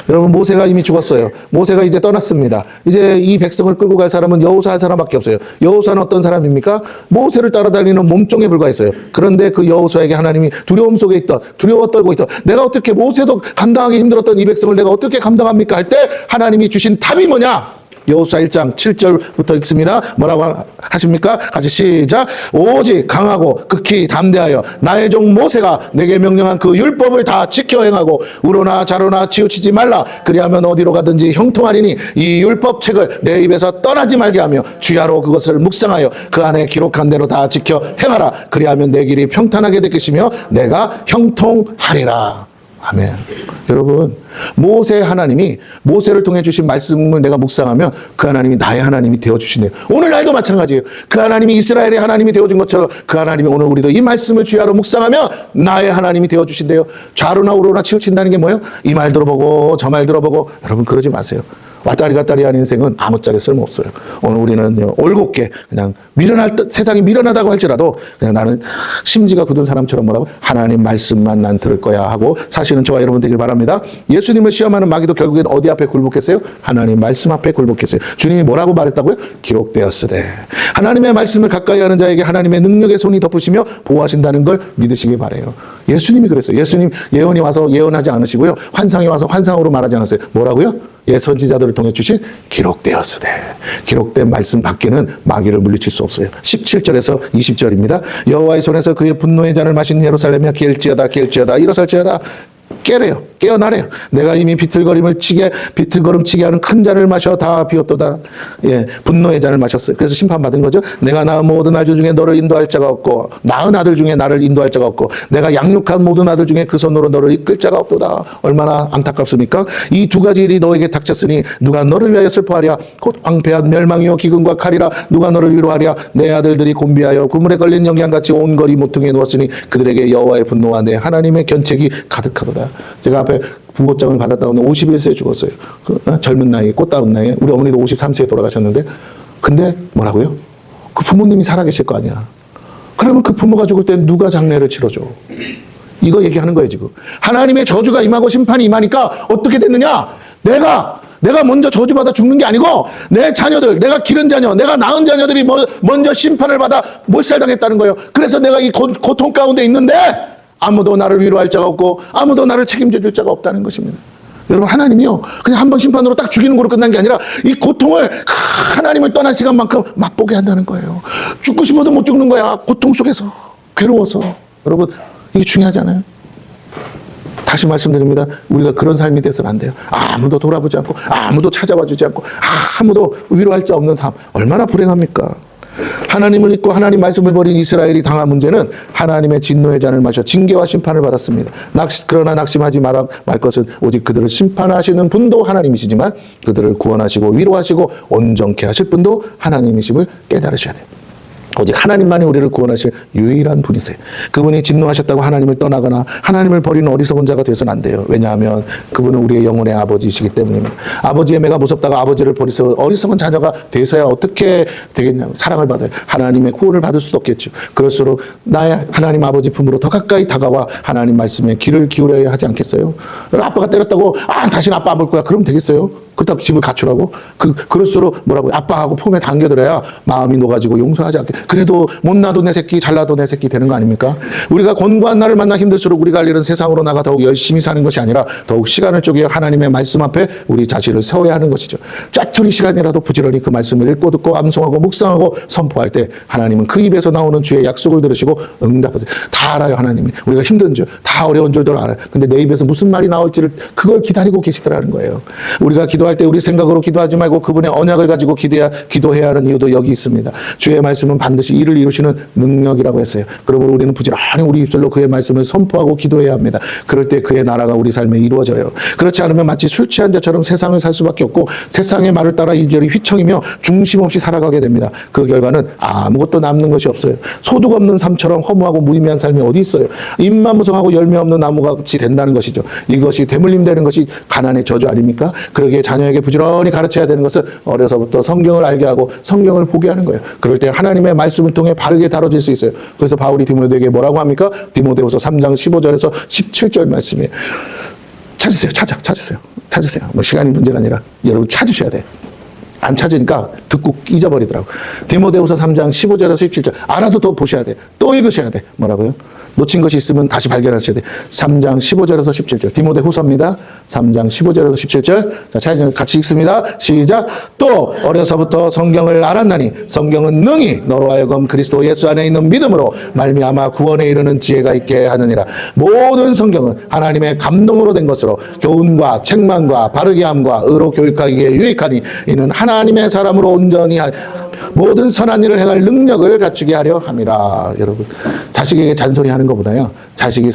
A: 여러분, 모세가 이미 죽었어요. 모세가 이제 떠났습니다. 이제 이 백성을 끌고 갈 사람은 여호수아 한 사람밖에 없어요. 여호수아는 어떤 사람입니까? 모세를 따라다니는 몸종에 불과했어요. 그런데 그 여호수아에게 하나님이 두려움 속에 있던, 두려워 떨고 있던, 내가 어떻게 모세도 감당하기 힘들었던 이 백성을 내가 어떻게 감당합니까? 할 때 하나님이 주신 답이 뭐냐? 여호수아 1장 7절부터 읽습니다. 뭐라고 하십니까? 같이 시작. 오직 강하고 극히 담대하여 나의 종 모세가 내게 명령한 그 율법을 다 지켜 행하고 우로나 좌로나 치우치지 말라. 그리하면 어디로 가든지 형통하리니 이 율법책을 내 입에서 떠나지 말게 하며 주야로 그것을 묵상하여 그 안에 기록한 대로 다 지켜 행하라. 그리하면 내 길이 평탄하게 될 것이며 내가 형통하리라. 아멘. 여러분, 모세 하나님이 모세를 통해 주신 말씀을 내가 묵상하면 그 하나님이 나의 하나님이 되어주시네요. 오늘날도 마찬가지예요. 그 하나님이 이스라엘의 하나님이 되어준 것처럼 그 하나님이 오늘 우리도 이 말씀을 주야로 묵상하면 나의 하나님이 되어주신대요. 좌로나 우로나 치우친다는 게 뭐예요? 이 말 들어보고 저 말 들어보고. 여러분 그러지 마세요. 왔다리 갔다리 하는 인생은 아무짝에 쓸모없어요. 오늘 우리는 올곧게 그냥 세상이 미련하다고 할지라도 그냥 나는 심지가 굳은 사람처럼 뭐라고? 하나님 말씀만 난 들을 거야 하고 사실은 저와 여러분 되길 바랍니다. 예수님을 시험하는 마귀도 결국엔 어디 앞에 굴복했어요? 하나님 말씀 앞에 굴복했어요. 주님이 뭐라고 말했다고요? 기록되었으되. 하나님의 말씀을 가까이 하는 자에게 하나님의 능력의 손이 덮으시며 보호하신다는 걸 믿으시기 바라요. 예수님이 그랬어요. 예수님 예언이 와서 예언하지 않으시고요. 환상이 와서 환상으로 말하지 않았어요. 뭐라고요? 예, 선지자들을 통해 주신 기록되었으되. 기록된 말씀 밖에는 마귀를 물리칠 수 없어요. 17절에서 20절입니다. 여호와의 손에서 그의 분노의 잔을 마신 예루살렘이여 깰지어다 일어설지어다. 깨래요. 깨어나래요. 내가 이미 비틀거림치게 하는 큰 잔을 마셔 다 비웠도다. 예, 분노의 잔을 마셨어요. 그래서 심판받은 거죠. 내가 낳은 모든 아들 중에 너를 인도할 자가 없고, 낳은 아들 중에 나를 인도할 자가 없고, 내가 양육한 모든 아들 중에 그 손으로 너를 이끌 자가 없도다. 얼마나 안타깝습니까? 이 두 가지 일이 너에게 닥쳤으니 누가 너를 위하여 슬퍼하랴? 곧 황폐한 멸망이요 기근과 칼이라. 누가 너를 위로하랴? 내 아들들이 곤비하여 그물에 걸린 영양같이 온 거리 모퉁이에 누웠으니 그들에게 여호와의 분노와 내 하나님의 견책이 가득하도다. 제가 앞에 부고장을 받았다고 51세에 죽었어요. 젊은 나이에, 꽃다운 나이에. 우리 어머니도 53세에 돌아가셨는데, 근데 뭐라고요? 그 부모님이 살아계실 거 아니야. 그러면 그 부모가 죽을 때 누가 장례를 치러줘? 이거 얘기하는 거예요 지금. 하나님의 저주가 임하고 심판이 임하니까 어떻게 됐느냐? 내가 먼저 저주받아 죽는 게 아니고 내 자녀들, 내가 기른 자녀, 내가 낳은 자녀들이 먼저 심판을 받아 몰살당했다는 거예요. 그래서 내가 이 고통 가운데 있는데 아무도 나를 위로할 자가 없고 아무도 나를 책임져 줄 자가 없다는 것입니다. 여러분, 하나님이요 그냥 한 번 심판으로 딱 죽이는 거로 끝난 게 아니라 이 고통을 하나님을 떠난 시간만큼 맛보게 한다는 거예요. 죽고 싶어도 못 죽는 거야. 고통 속에서, 괴로워서. 여러분, 이게 중요하잖아요. 다시 말씀드립니다. 우리가 그런 삶이 돼서는 안 돼요. 아무도 돌아보지 않고 아무도 찾아와 주지 않고 아무도 위로할 자 없는 삶, 얼마나 불행합니까? 하나님을 잊고 하나님 말씀을 버린 이스라엘이 당한 문제는 하나님의 진노의 잔을 마셔 징계와 심판을 받았습니다. 그러나 낙심하지 말 것은 오직 그들을 심판하시는 분도 하나님이시지만 그들을 구원하시고 위로하시고 온전케 하실 분도 하나님이심을 깨달으셔야 돼요. 오직 하나님만이 우리를 구원하실 유일한 분이세요. 그분이 진노하셨다고 하나님을 떠나거나 하나님을 버리는 어리석은 자가 되어서는 안 돼요. 왜냐하면 그분은 우리의 영혼의 아버지이시기 때문입니다. 아버지의 매가 무섭다가 아버지를 버리서 어리석은 자녀가 되어서야 어떻게 되겠냐고. 사랑을 받아요. 하나님의 구원을 받을 수도 없겠죠. 그럴수록 나의 하나님 아버지 품으로 더 가까이 다가와 하나님 말씀에 귀를 기울여야 하지 않겠어요? 아빠가 때렸다고 다시는 아빠 안 볼 거야. 그럼 되겠어요? 그렇다고 집을 갖추라고? 그럴수록 뭐라고 아빠하고 폼에 당겨들어야 마음이 녹아지고 용서하지 않게. 그래도 못나도 내 새끼 잘나도 내 새끼 되는 거 아닙니까? 우리가 권고한 날을 만나 힘들수록 우리가 할 일은 세상으로 나가 더욱 열심히 사는 것이 아니라 더욱 시간을 쪼개 하나님의 말씀 앞에 우리 자신을 세워야 하는 것이죠. 짜투리 시간이라도 부지런히 그 말씀을 읽고 듣고 암송하고 묵상하고 선포할 때 하나님은 그 입에서 나오는 주의 약속을 들으시고 응답하세요. 다 알아요. 하나님이. 우리가 힘든 줄, 다 어려운 줄도 알아요. 근데 내 입에서 무슨 말이 나올지를 그걸 기다리고 계시더라는 거예요. 우리가 기도할 때 우리 생각으로 기도하지 말고 그분의 언약을 가지고 기도해야 하는 이유도 여기 있습니다. 주의 말씀은 반드시 일을 이루시는 능력이라고 했어요. 그러므로 우리는 부지런히 우리 입술로 그의 말씀을 선포하고 기도해야 합니다. 그럴 때 그의 나라가 우리 삶에 이루어져요. 그렇지 않으면 마치 술 취한 자처럼 세상을 살 수밖에 없고 세상의 말을 따라 이리저리 휘청이며 중심 없이 살아가게 됩니다. 그 결과는 아무것도 남는 것이 없어요. 소득 없는 삶처럼 허무하고 무의미한 삶이 어디 있어요. 잎만 무성하고 열매 없는 나무같이 된다는 것이죠. 이것이 대물림되는 것이 가난의 저주 아닙니까? 그러기에 자녀에게 부지런히 가르쳐야 되는 것은 어려서부터 성경을 알게 하고 성경을 보게 하는 거예요. 그럴 때 하나님의 말씀을 통해 바르게 다뤄질 수 있어요. 그래서 바울이 디모데에게 뭐라고 합니까? 디모데후서 3장 15절에서 17절 말씀이에요. 찾으세요. 뭐 시간이 문제가 아니라 여러분 찾으셔야 돼요. 안 찾으니까 듣고 잊어버리더라고. 디모데후서 3장 15절에서 17절 알아도 또 보셔야 돼. 또 읽으셔야 돼. 뭐라고요? 놓친 것이 있으면 다시 발견하셔야 돼. 3장 15절에서 17절. 디모데후서입니다. 3장 15절에서 17절. 자, 같이 읽습니다. 시작. 또 어려서부터 성경을 알았나니 성경은 능히 너로 하여금 그리스도 예수 안에 있는 믿음으로 말미암아 구원에 이르는 지혜가 있게 하느니라. 모든 성경은 하나님의 감동으로 된 것으로 교훈과 책망과 바르게 함과 의로 교육하기에 유익하니 이는 하나님의 사람으로 온전히 모든 선한 일을 행할 능력을 갖추게 하려 함이라. 여러분, 자식에게 잔소리하는 것보다요, 자식이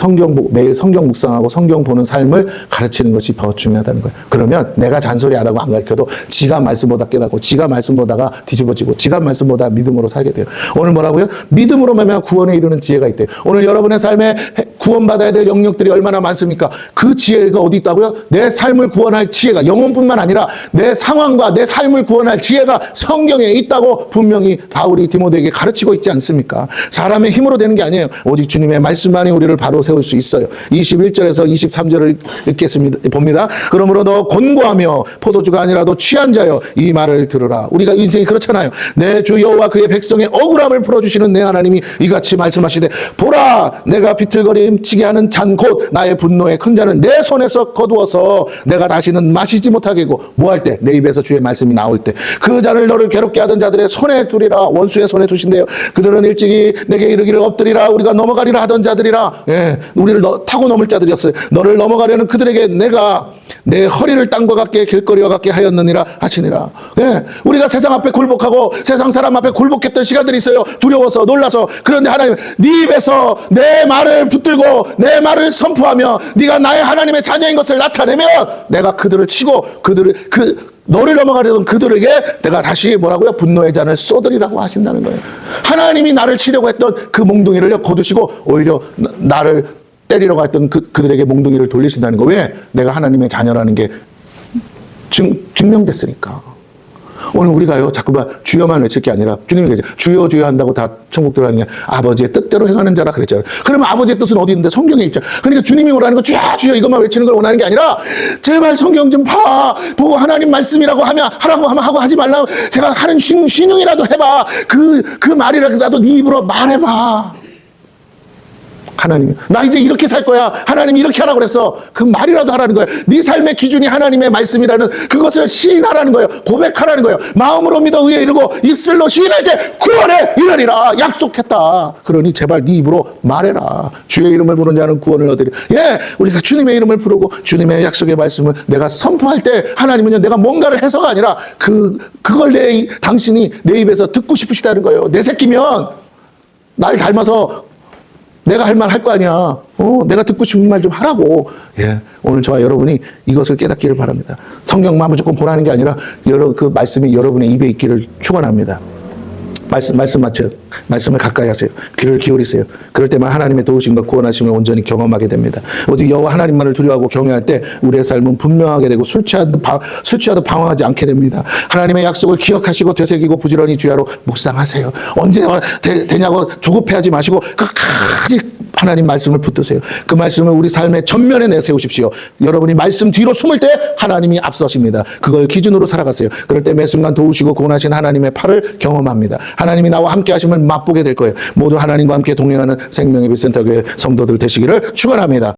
A: 매일 성경 묵상하고 성경 보는 삶을 가르치는 것이 더 중요하다는 거예요. 그러면 내가 잔소리 안 하고 안 가르쳐도 지가 말씀보다 깨닫고 지가 말씀보다가 뒤집어지고 지가 말씀보다 믿음으로 살게 돼요. 오늘 뭐라고요? 믿음으로 말미암아 구원에 이르는 지혜가 있대요. 오늘 여러분의 삶에 구원받아야 될 영역들이 얼마나 많습니까? 그 지혜가 어디 있다고요? 내 삶을 구원할 지혜가 영혼뿐만 아니라 내 상황과 내 삶을 구원할 지혜가 성경에 있다고 분명히 바울이 디모데에게 가르치고 있지 않습니까? 사람의 힘으로 되는 게 아니에요. 오직 주님의 말씀만이 우리를 바로 세울 수 있어요. 21절에서 23절을 읽겠습니다. 봅니다. 그러므로 너 곤고하며 포도주가 아니라도 취한 자여 이 말을 들으라. 우리가 인생이 그렇잖아요. 내 주 여호와 그의 백성의 억울함을 풀어주시는 내 하나님이 이같이 말씀하시되 보라 내가 비틀거림치게 하는 잔 곧 나의 분노의 큰 잔을 내 손에서 거두어서 내가 다시는 마시지 못하게 하고 뭐 할 때? 내 입에서 주의 말씀이 나올 때 그 잔을 너를 괴롭게 하던 자들의 손에 두리라. 원수의 손에 두신대요. 그들은 일찍이 내게 이르기를 엎드리라 우리가 넘어가리라 하던 자들이라. 예, 우리를 타고 넘을 자들이었어요. 너를 넘어가려는 그들에게 내가 내 허리를 땅과 같게 길거리와 같게 하였느니라 하시니라. 예, 우리가 세상 앞에 굴복하고 세상 사람 앞에 굴복했던 시간들이 있어요. 두려워서 놀라서. 그런데 하나님 네 입에서 내 말을 붙들고 내 말을 선포하며 네가 나의 하나님의 자녀인 것을 나타내면 내가 그들을 치고 너를 넘어가려던 그들에게 내가 다시 뭐라고요? 분노의 잔을 쏟으리라고 하신다는 거예요. 하나님이 나를 치려고 했던 그 몽둥이를 거두시고 오히려 나를 때리려고 했던 그들에게 몽둥이를 돌리신다는 거. 왜? 내가 하나님의 자녀라는 게 증명됐으니까. 오늘 우리가요, 자꾸만 주여만 외칠 게 아니라 주님이 계세요. 주여 주여 한다고 다 천국 들어가는 게 아버지의 뜻대로 행하는 자라 그랬잖아요. 그러면 아버지의 뜻은 어디 있는데? 성경에 있죠. 그러니까 주님이 원하는 거 주여 주여 이것만 외치는 걸 원하는 게 아니라 제발 성경 좀 보고 하나님 말씀이라고 하라고 하면 하고 하지 말라고 제가 하는 신용이라도 해봐. 그 말이라도 네 입으로 말해봐. 하나님, 나 이제 이렇게 살 거야. 하나님이 이렇게 하라고 그랬어. 그 말이라도 하라는 거예요. 네 삶의 기준이 하나님의 말씀이라는 그것을 시인하라는 거예요. 고백하라는 거예요. 마음으로 믿어 의에 이르고 입술로 시인할 때 구원에 이르리라 약속했다. 그러니 제발 네 입으로 말해라. 주의 이름을 부르는 자는 구원을 얻으리. 예, 우리가 주님의 이름을 부르고 주님의 약속의 말씀을 내가 선포할 때 하나님은요, 내가 뭔가를 해서가 아니라 그걸 당신이 내 입에서 듣고 싶으시다는 거예요. 내 새끼면 날 닮아서 내가 할 말 할 거 아니야. 내가 듣고 싶은 말 좀 하라고. 예, 오늘 저와 여러분이 이것을 깨닫기를 바랍니다. 성경만 무조건 보라는 게 아니라 그 말씀이 여러분의 입에 있기를 축원합니다. 말씀 맞춰요. 말씀을 가까이 하세요. 귀를 기울이세요. 그럴 때만 하나님의 도우심과 구원하심을 온전히 경험하게 됩니다. 오직 여호와 하나님만을 두려워하고 경외할 때 우리의 삶은 분명하게 되고 술 취하도 방황하지 않게 됩니다. 하나님의 약속을 기억하시고 되새기고 부지런히 주야로 묵상하세요. 언제 되냐고 조급해하지 마시고 끝까지 하나님 말씀을 붙드세요. 그 말씀을 우리 삶의 전면에 내세우십시오. 여러분이 말씀 뒤로 숨을 때 하나님이 앞서십니다. 그걸 기준으로 살아가세요. 그럴 때 매 순간 도우시고 구원하신 하나님의 팔을 경험합니다. 하나님이 나와 함께 하심을 맛보게 될 거예요. 모두 하나님과 함께 동행하는 생명의 빛센터교회 성도들 되시기를 축원합니다.